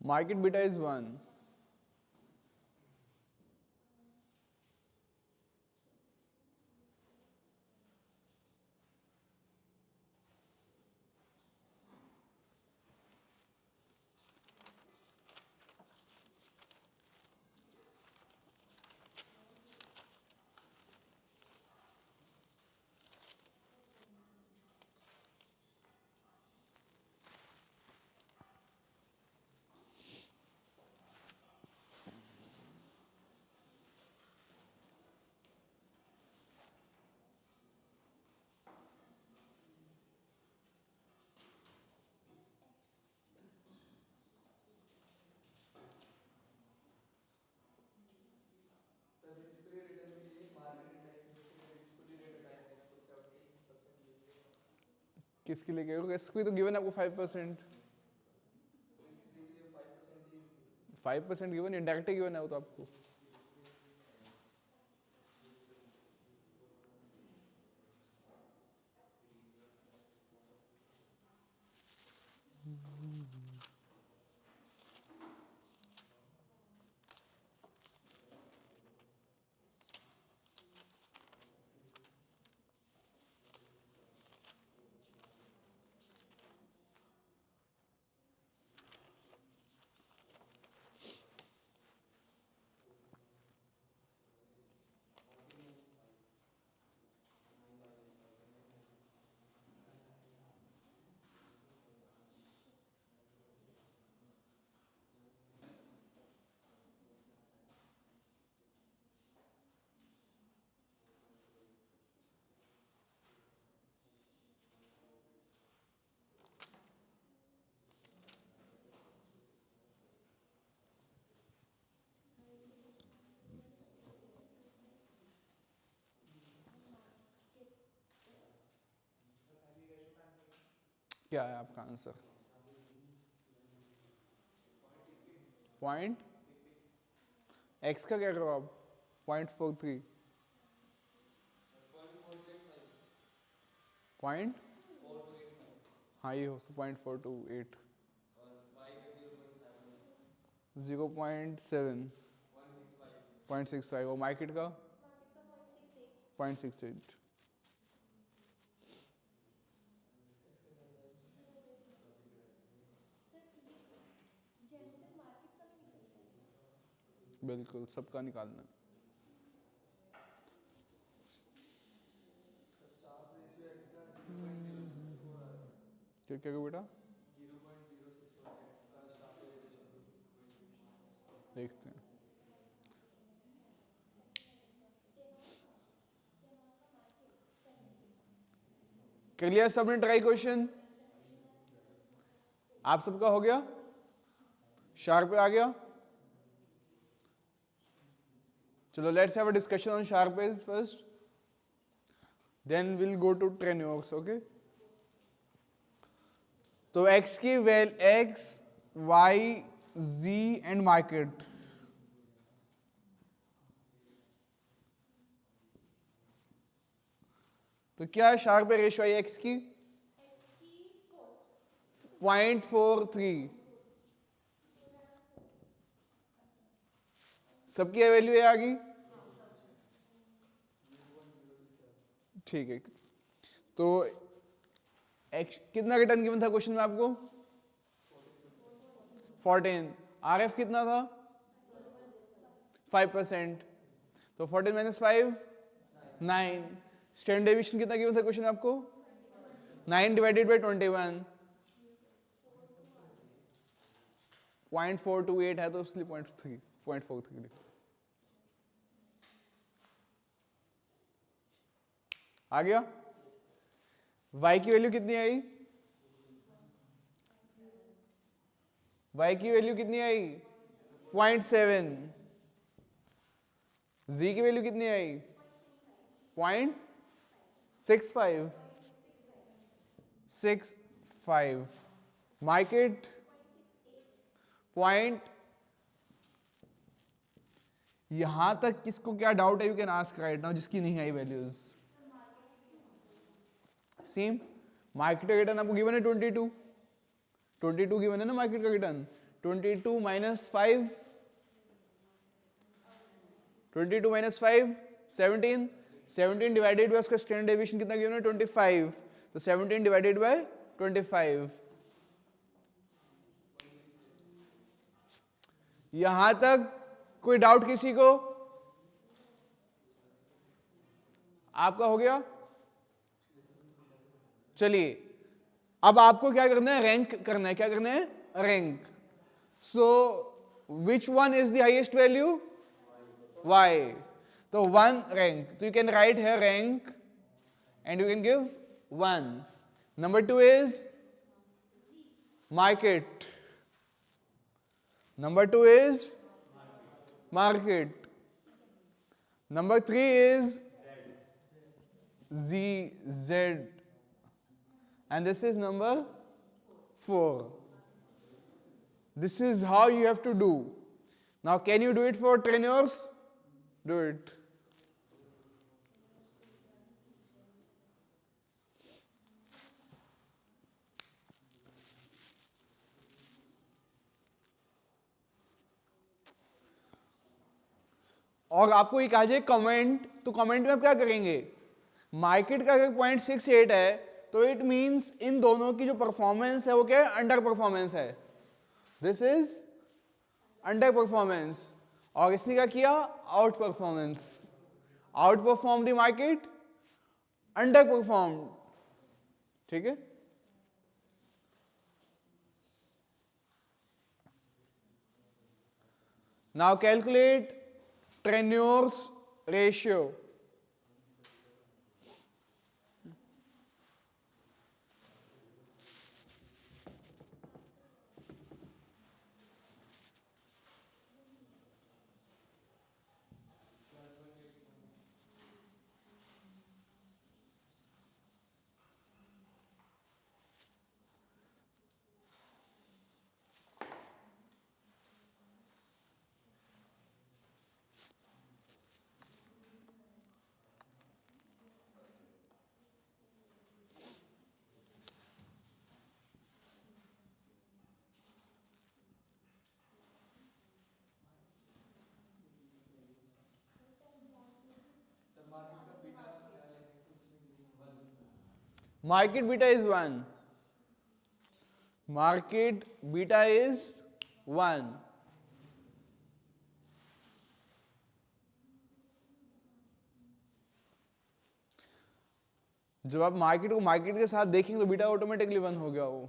Market beta is 1. Sir risk free return के लिए मार्केट इंडेक्स में से रिस्क फ्री रेट हटाएंगे तो उसका 10% मिलेगा. किसके लिए कहोगे? रिस्क भी तो गिवन है आपको 5%. रिस्क फ्री के लिए 5% ही 5% गिवन, इंडायरेक्ट गिवन है वो तो आपको. क्या है आपका आंसर? पॉइंट एक्स का क्या करो आप? 0.43. पॉइंट, हाँ ये हो 0.428. 0.7. 0.65. और मार्केट का मार्केट का 0.68. 0.68. सर ये जेनसेन मार्केट का भी निकलता है क्या? बिल्कुल सबका निकालना. शार्प रेशियो एक्स का 0.064 आ रहा है. क्या क्या बेटा? 0.064 एक्स का शार्प रेशियो. देखते हैं. कर लिया सबने ट्राई क्वेश्चन? आप सबका हो गया? शार्प पे आ गया? चलो let's have a discussion on Sharpe page first, then will go to Treynor's. Okay, तो एक्स की well X Y G and market. तो क्या है शार्प पे रेशियो आई एक्स की? एक्स की 4. 0.43. सबकी वैल्यू है आ गई? ठीक है. तो एक्स कितना रिटर्न गिवन था क्वेश्चन में आपको? 14. आर एफ कितना था? 5%. तो 14 माइनस 5 9. स्टैंडर्ड डेविएशन कितना गिवन था क्वेश्चन में आपको? 9 डिवाइडेड बाई 21. 0.428 है तो इसलिए 0.43. आ गया? y की वैल्यू कितनी आई? y की वैल्यू कितनी आई? 0.7. z की वैल्यू कितनी आई? 0.65. 65. Market point. यहां तक किसको क्या डाउट है? You can ask right now, जिसकी नहीं आई वैल्यूज. सेम मार्केट का रिटर्न आपको गिवन है 22. 22 गिवन है ना मार्केट का return. 22 minus 5, 22 minus 5, 17, 17 divided by उसका स्टैंडर्ड डेविएशन कितना गिवन है 25, तो 17 डिवाइडेड बाय 25। यहां तक कोई डाउट किसी को? आपका हो गया? चलिए अब आपको क्या करना है, रैंक करना है। क्या करना है? Rank. So which one is the highest value? y, तो 1 रैंक, तो you can right here rank and you can give 1. Number 2 is market. Number 2 is market. Number 3 is z, and this is number 4. This is how you have to do. Now can you do it for trainers? Do it. और आपको ये कहा जाए comment, तो comment में आप क्या करेंगे? मार्केट का अगर 0.68 है तो इट मींस इन दोनों की जो परफॉर्मेंस है वो क्या है? अंडर परफॉर्मेंस है। This is under performance. और इसने क्या किया? Out performance. Out perform the market, under perform. ठीक है, now calculate Trenor's ratio. Market beta is 1. Market beta is 1. जब आप मार्केट को मार्केट के साथ देखेंगे तो बीटा ऑटोमेटिकली 1 हो गया वो।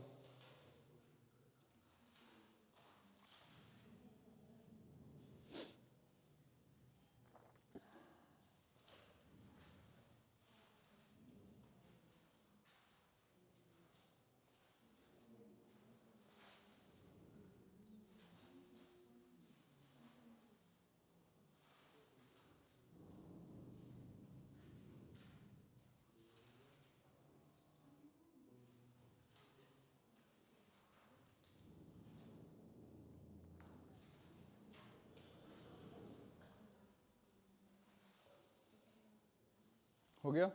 हो गया?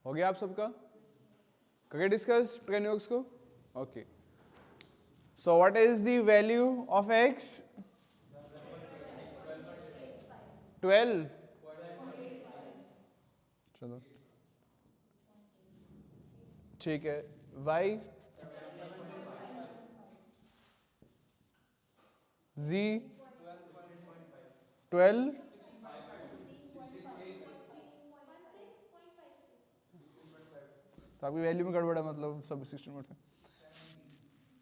हो गया आप सबका? करके डिस्कस ट्रेनवर्क्स को? Okay, so what is the value of x? 12। चलो ठीक है, y? z? 12। तो आपकी वैल्यू में गड़बड़ है, मतलब सब 16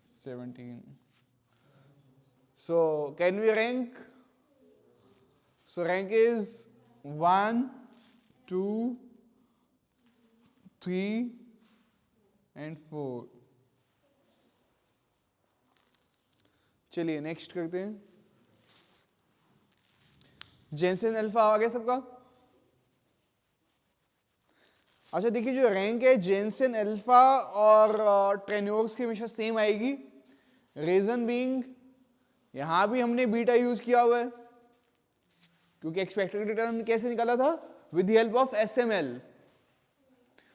17। So can we rank? So rank is 1 2 3 and 4। चलिए नेक्स्ट करते हैं। जेनसेन अल्फा आ गया सबका? अच्छा देखिए, जो रैंक है जेनसेन अल्फा और ट्रेनवर्क्स की हमेशा सेम आएगी। रीजन बीइंग यहां भी हमने बीटा यूज किया हुआ है, क्योंकि एक्सपेक्टेड रिटर्न कैसे निकाला था? With the help of SML.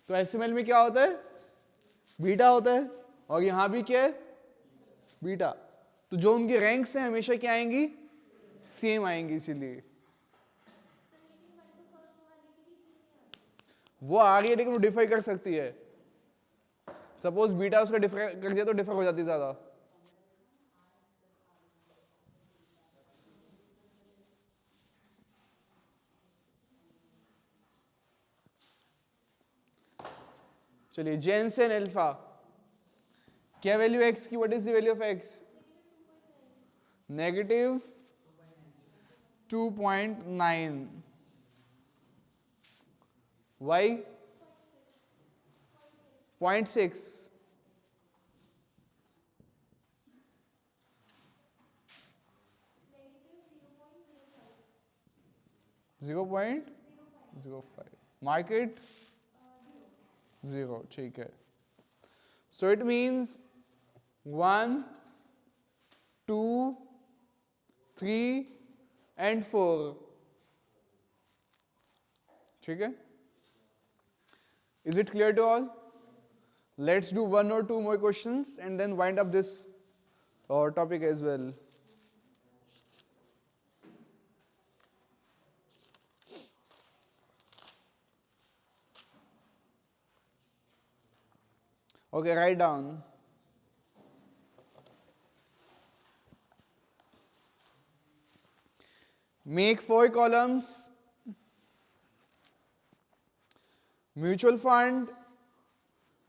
तो एसएमएल में क्या होता है? बीटा होता है, और यहां भी क्या है? बीटा। तो जो उनकी रैंक्स हैं हमेशा क्या आएंगी, सेम आएंगी, इसीलिए वो आ रही है लेकिन वो डिफर कर सकती है। सपोज बीटा उसका डिफर कर दिया तो डिफर हो जाती है ज्यादा। चलिए जेनसेन अल्फा, क्या वैल्यू एक्स की, what is the value of x? Negative 2.9, y 0.6, (0.05), market 0, ठीक है। सो इट मीन्स 1, 2, 3 and 4, ठीक है। Is it clear to all? Let's do 1 or 2 more questions and then wind up this topic as well. Okay, write down. Make 4 columns. Mutual fund,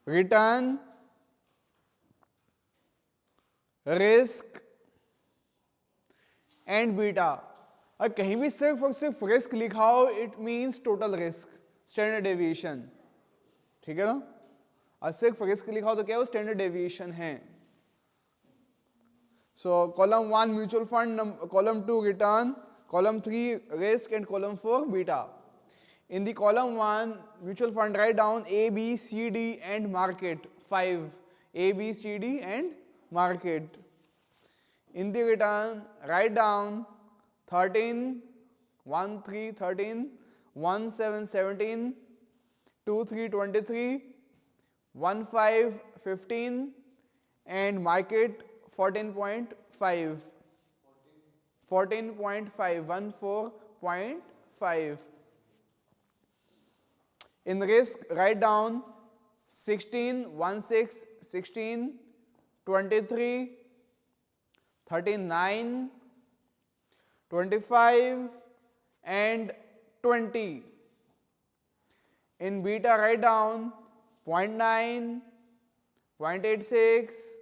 return, risk and beta. और कहीं भी सिर्फ और सिर्फ risk लिखा हो, it means total risk, standard deviation, ठीक है ना। और सिर्फ रिस्क लिखा हो तो क्या हो, स्टैंडर्ड डेविएशन है। सो column 1 mutual fund, column 2 return, column 3 risk and column 4 beta. In the column 1 mutual fund, write down A, B, C, D and market 5, A, B, C, D and market. In the return, write down 13, 1, 3, 13, 1, 7, 17, 2, 3, 23, 1, 5, 15 and market 14.5. 14.5, 14.5. In risk, write down 16, 1, 6, 16, 23, 39, 25 and 20. In beta, write down 0.9, 0.86,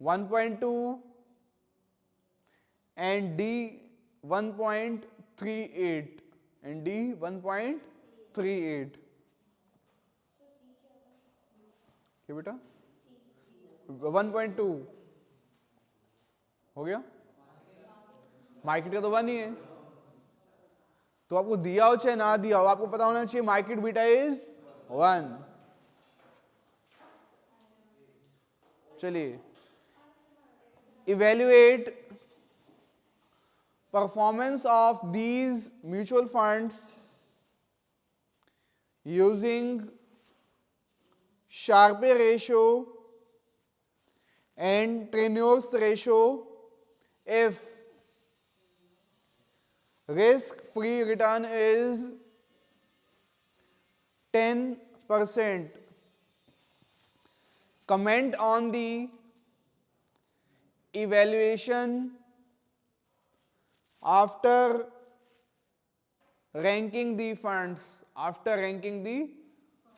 1.2 and D 1.38 and D 1.38. क्या बेटा? 1.2 हो गया। Market का तो 1 ही है, तो आपको दिया हो चाहे ना दिया हो, आपको पता होना चाहिए मार्केट बीटा इज 1। चलिए, evaluate performance of these mutual funds using Sharpe ratio and Trenor's ratio if risk-free return is 10%. Comment on the evaluation after ranking the funds. After ranking the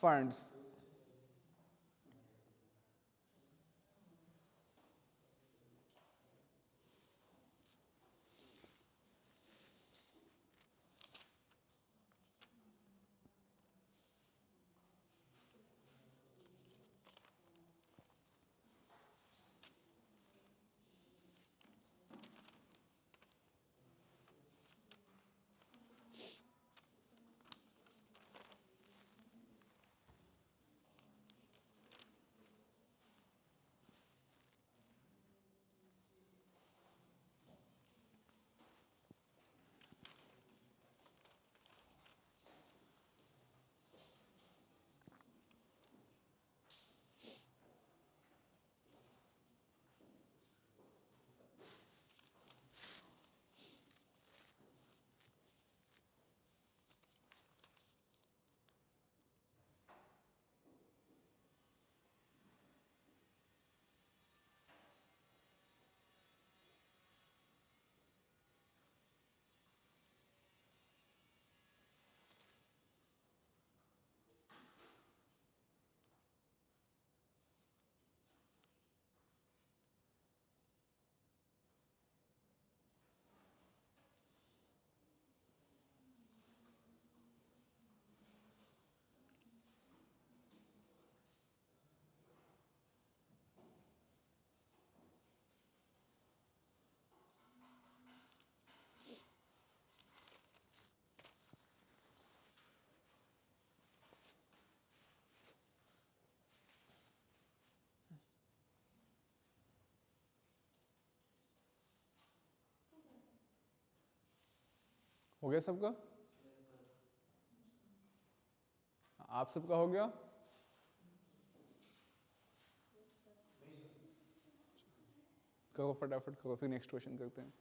funds. हो गया सबका? आप सबका हो गया? करो फटाफट करो, फिर नेक्स्ट क्वेश्चन करते हैं.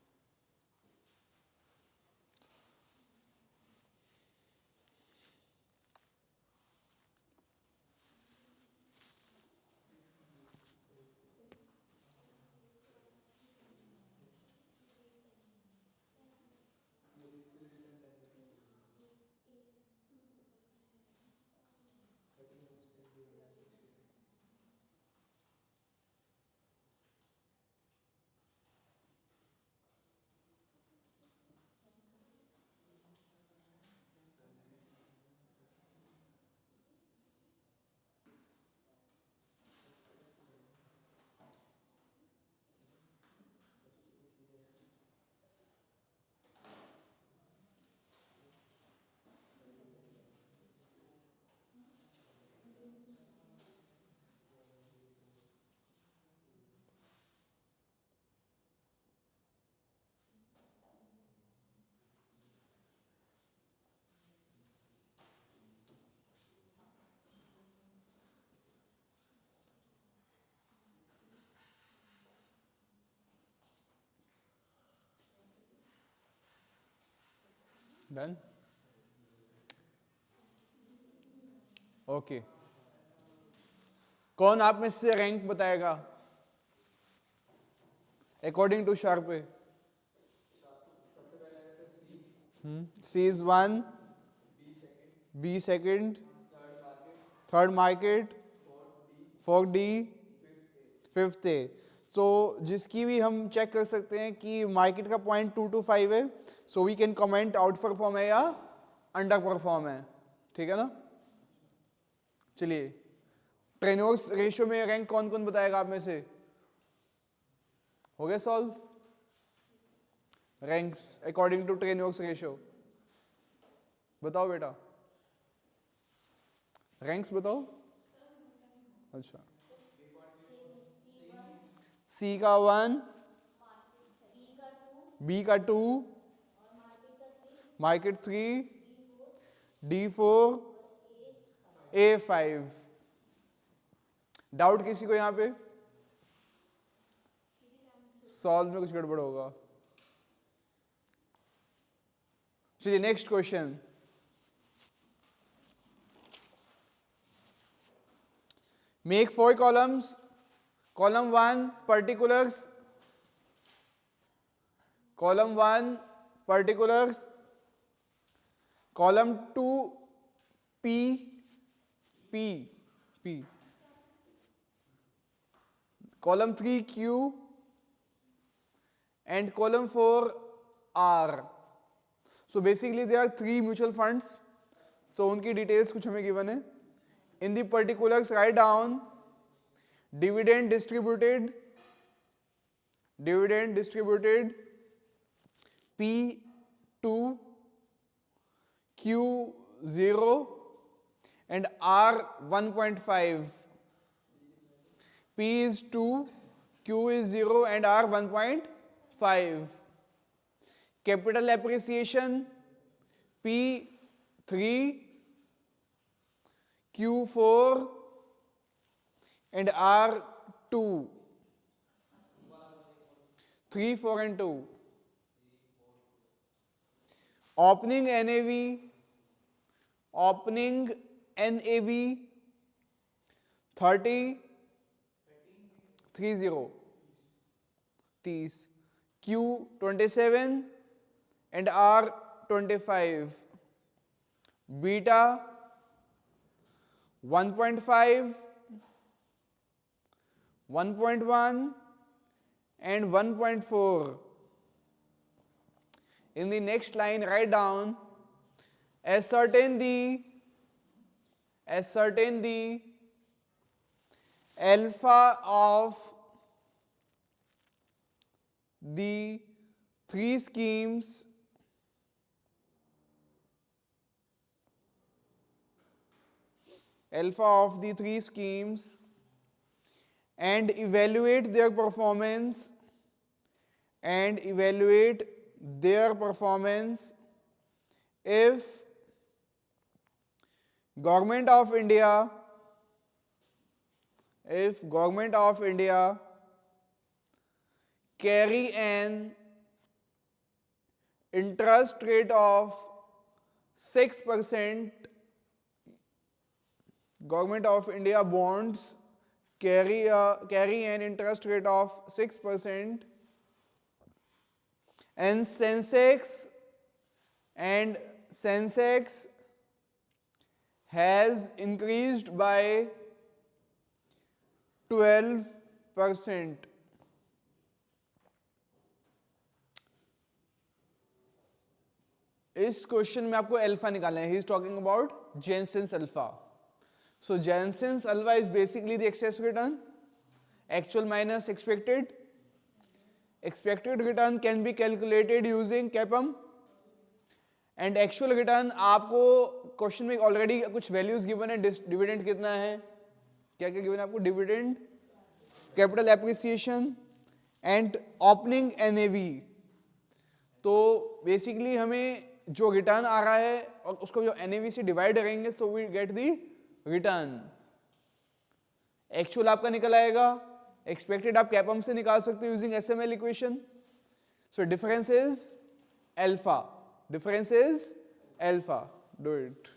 डन. ओके, कौन आप में से रैंक बताएगा according to Sharpe? C is 1, B second, third market, fourth D, fifth A. So जिसकी भी हम चेक कर सकते हैं कि मार्केट का पॉइंट 225 है, so we can comment outperform है या अंडर परफॉर्म है. ठीक है ना? चलिए, ट्रेनर्स रेशियो में रैंक कौन कौन बताएगा आप में से? हो गया solve? Ranks according to Treynor's ratio बताओ बेटा, रैंक्स बताओ. अच्छा, सी का 1, बी का 2, मार्केट 3, डी 4, ए 5. डाउट किसी को यहां पे? सॉल्व में कुछ गड़बड़ होगा. चलिए next question. Make 4 columns. Column 1 particulars, column 1 particulars, column 2 P P P, column 3 Q and column 4 R. So basically there are 3 mutual funds. तो उनकी डिटेल्स कुछ हमें गिवन है. In the particulars write down dividend distributed P2, Q0 and R 1.5. P is 2, Q is 0 and R 1.5. Capital appreciation P3, Q4 and R2. 3, 4 and 2. Opening NAV 30, 30, 30. Q 27 and R 25. Beta 1.5, 1.1 and 1.4. In the next line write down ascertain the alpha of the 3 schemes and evaluate their performance if government of India, carry an interest rate of 6%, government of India bonds carry an interest rate of 6%, and Sensex has increased by 12%. इस question में आपको alpha निकालना है. He is talking about Jensen's alpha. So Jensen's alpha is basically the excess return, actual minus expected. Expected return can be calculated using CAPM, and actual return आपको question में already कुछ values given है. Dividend कितना है, क्या क्या given है आपको, dividend, capital appreciation and opening NAV. तो बेसिकली हमें जो रिटर्न आ रहा है और उसको जो एनएवी से डिवाइड करेंगे, so we get the return. Actual आपका निकल आएगा, एक्सपेक्टेड आप कैपम से निकाल सकते हो using SML equation. So difference is alpha, do it.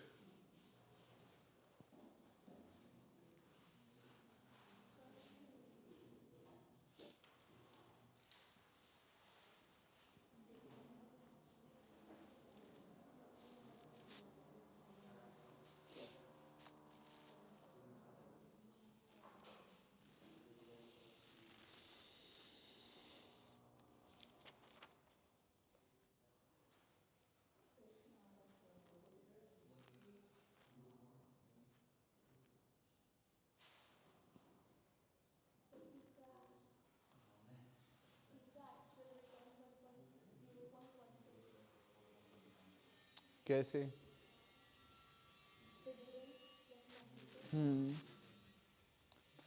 कैसे?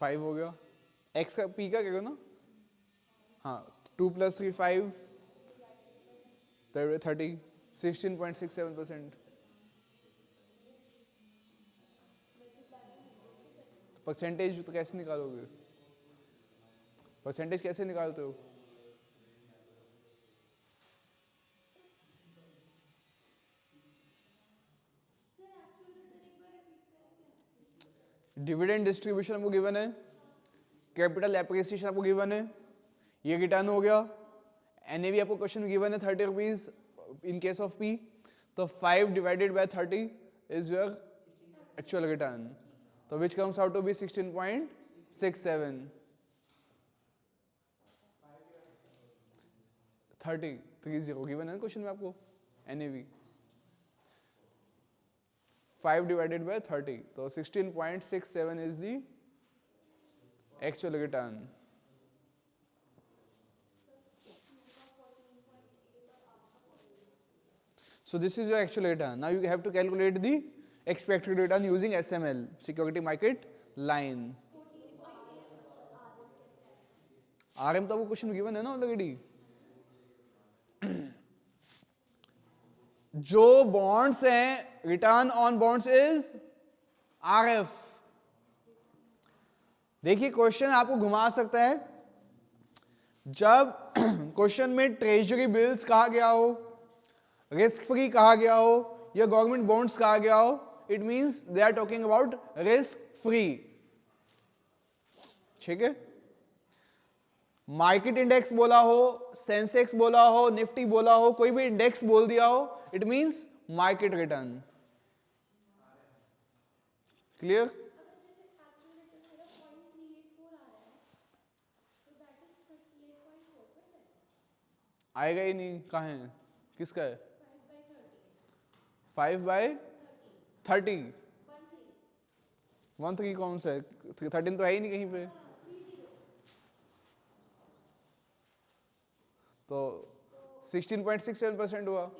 5 हो गया, एक्स का पी का क्या ना, हाँ 2 + 3 5, 30, 16.67%. परसेंटेज तो कैसे निकालोगे, परसेंटेज कैसे निकालते हो? डिविडेंड डिस्ट्रीब्यूशन आपको गिवन है, कैपिटल एप्रिसिएशन आपको गिवन है, ये रिटर्न हो गया. एनएवी आपको क्वेश्चन गिवन है 30 rupees in case of P. तो 5 divided by 30 is your actual return. तो which comes out to be 16.67. 30 given है क्वेश्चन में आपको एनएवी. 5 divided by 30, तो 16.67 is the actual return. So this is your actual return. Now you have to calculate the expected return using SML, security market line. RM तो वो question given है ना already. जो bonds हैं, return on bonds is RF. देखिए question आपको घुमा सकता है. जब क्वेश्चन में ट्रेजरी बिल्स कहा गया हो, रिस्क फ्री कहा गया हो, या गवर्नमेंट बॉन्ड्स कहा गया हो, it means they are talking about risk free. ठीक है. मार्केट इंडेक्स बोला हो, सेंसेक्स बोला हो, निफ्टी बोला हो, कोई भी इंडेक्स बोल दिया हो, it means market return. Clear? आएगा ही नहीं. कहाँ है, किसका है? 5/30. 13 कौन सा है? 13 तो है ही नहीं कहीं पे. तो 16.67% हुआ.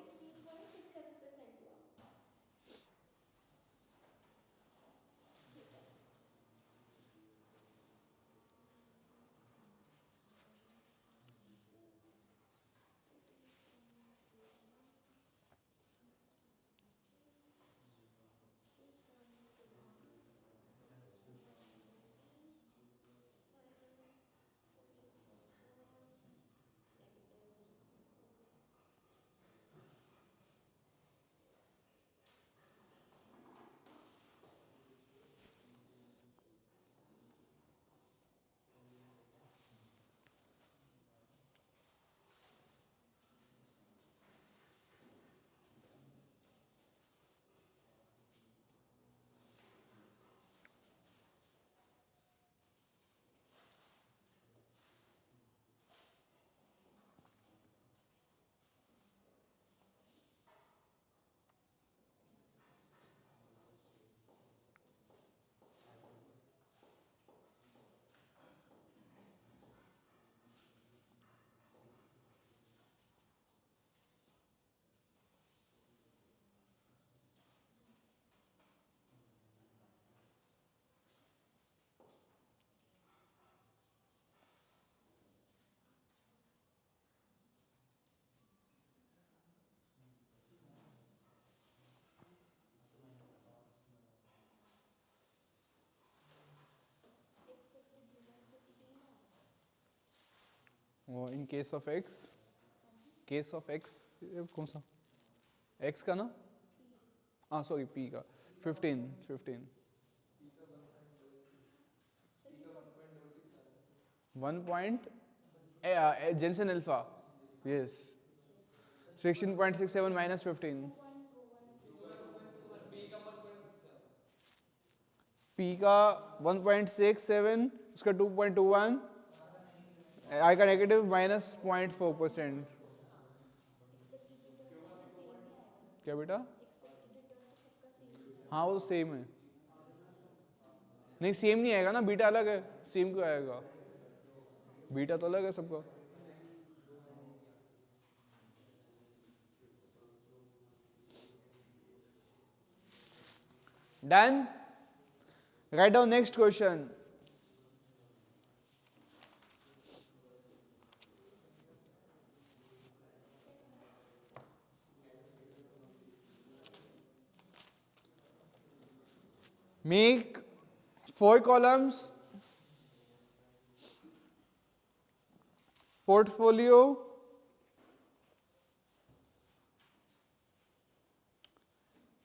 और इन केस ऑफ एक्स कौन सा एक्स का ना, हाँ सॉरी पी का 15 1 point Jensen alpha yes 16.67 minus 15 p का 1.67 उसका 2.21 आई का नेगेटिव माइनस 0.4%। क्या बेटा? हाँ वो सेम है, नहीं सेम नहीं आएगा ना, बीटा अलग है, सेम क्यों आएगा, बीटा तो अलग है सबका। Done, write down next question. Make 4 columns, portfolio,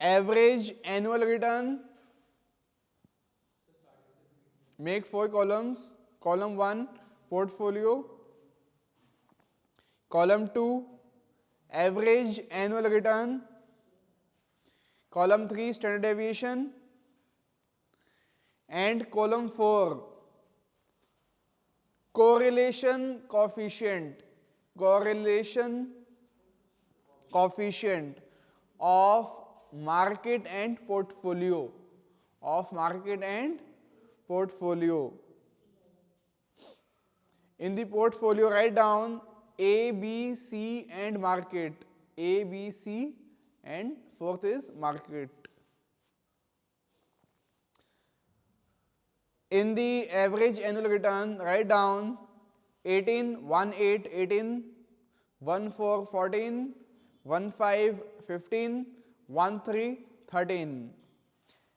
average annual return. Make 4 columns. Column 1 portfolio, column 2 average annual return, column 3 standard deviation, and column 4 correlation coefficient of market and portfolio. In the portfolio, write down A, B, C and market. A, B, C and fourth is market. In the average annual return, write down 18, 1, 8, 18, 1, 4, 14, 1, 5, 15, 1, 3, 13.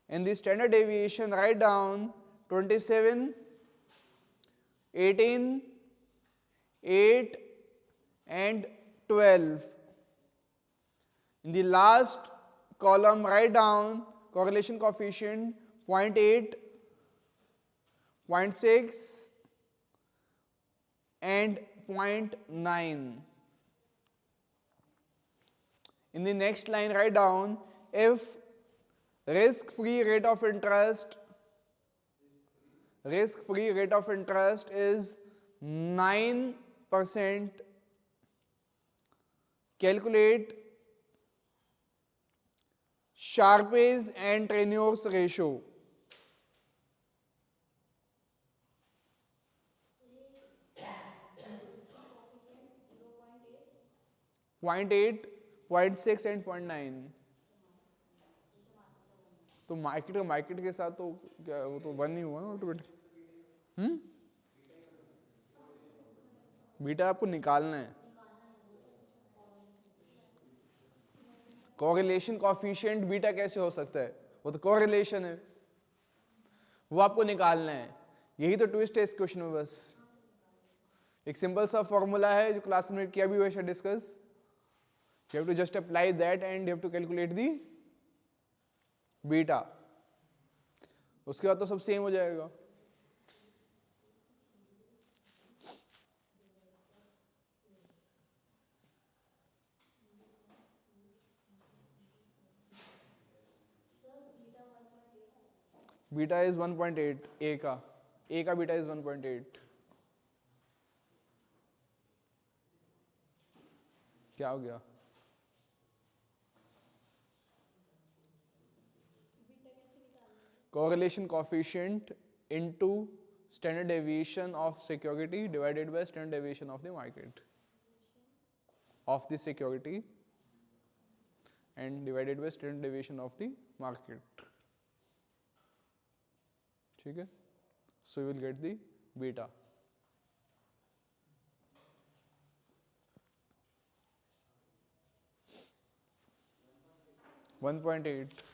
In the standard deviation, write down 27, 18, 8 and 12. In the last column, write down correlation coefficient 0.8, 0.6 and 0.9. In the next line, write down if risk-free rate of interest is 9%, calculate Sharpe's and Trenor's ratio. 0.8, 0.6 and 0.9. तो market के साथ तो क्या वो तो 1 ही हुआ ना automatic. Beta आपको निकालना है, कोरिलेशन कॉफिशिएंट बीटा कैसे हो सकता है, वो तो कोरिलेशन है, वो आपको निकालना है। यही तो ट्विस्ट है इस क्वेश्चन में। बस एक सिंपल सा फॉर्मूला है जो क्लास में किया भी हुआ है discuss. You have to just apply that and you have to calculate the beta. उसके बाद तो सब सेम हो जाएगा। बीटा इज 1.8, ए का बीटा इज 1.8। क्या हो गया? Correlation coefficient into standard deviation of security divided by standard deviation of the market of the security and divided by standard deviation of the market. ठीक है? So you will get the beta. $1.8.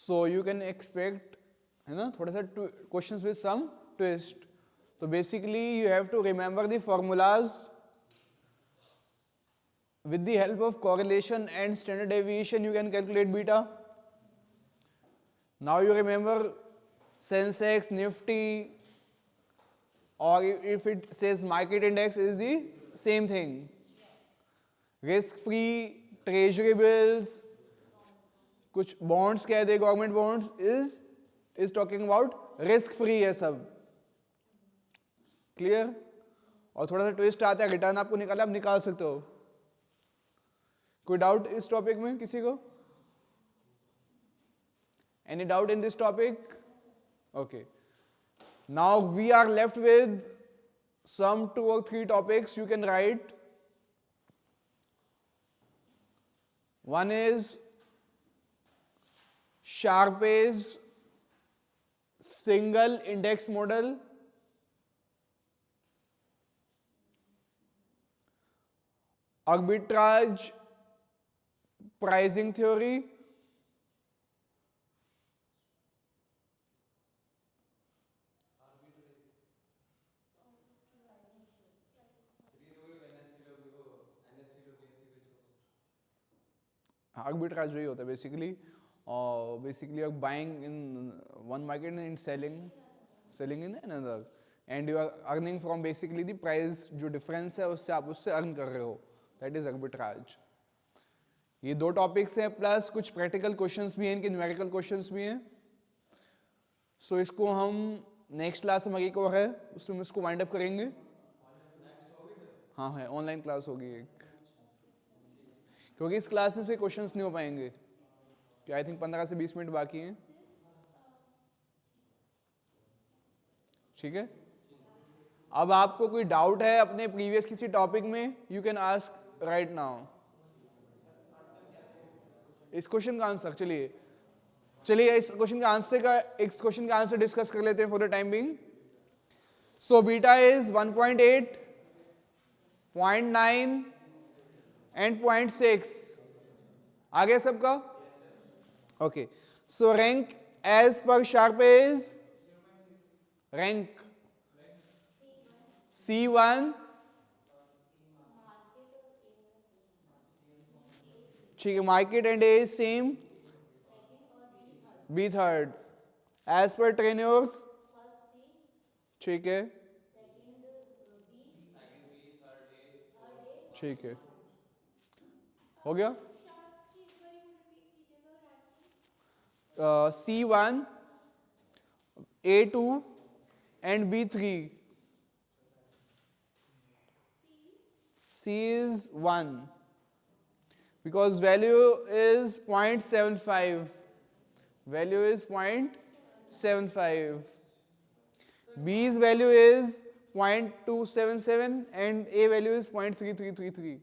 So you can expect, है ना, थोड़ा सा questions with some twist. तो basically you have to remember the formulas with the help of correlation and standard deviation you can calculate beta. Now you remember Sensex, Nifty, or if it says market index is the same thing. Risk free treasury bills, कुछ bonds कह दे, government bonds is talking about risk free है सब. Clear? और थोड़ा सा twist आता है, return आपको निकाला, आप निकाल सकते हो. कोई डाउट इस टॉपिक में किसी को? Any doubt in this topic? Okay, now we are left with some 2 or 3 topics you can write. One is Sharpe's single index model. Arbitrage pricing theory, arbitrage वही होता है बेसिकली. और basically you are buying in one market and selling in another, and you are earning from basically the price. जो difference है उससे आप उससे earn कर रहे हो, दैट इज आर्बिट्राज. ये 2 टॉपिक्स हैं, प्लस कुछ प्रैक्टिकल क्वेश्चंस भी हैं, इनके न्यूमेरिकल क्वेश्चंस भी हैं. सो इसको हम नेक्स्ट क्लास हमारी एक और है, उसमें इसको वाइंड अप करेंगे. हाँ है, ऑनलाइन क्लास होगी एक, क्योंकि इस क्लास में से क्वेश्चंस नहीं हो पाएंगे, कि आई थिंक 15 से 20 मिनट बाकी हैं. ठीक है, अब आपको कोई डाउट है अपने प्रीवियस किसी टॉपिक में, you can ask right now. इस क्वेश्चन का आंसर, चलिए इस क्वेश्चन का आंसर डिस्कस कर लेते हैं for the time being. So beta is 1.8, 0.9 and 0.6. आगे सबका ओके. सो rank as per शार्पेज, rank C1, ठीक है, market and A same, B third. As per Treynor's, ठीक है, ठीक है, हो गया. शार्प्स की एक बार वो रिपीट कीजिएगा ranking. C1, A2 and B3. C is 1 because value is 0.75. Value is 0.75. B's value is 0.277 and A value is 0.3333.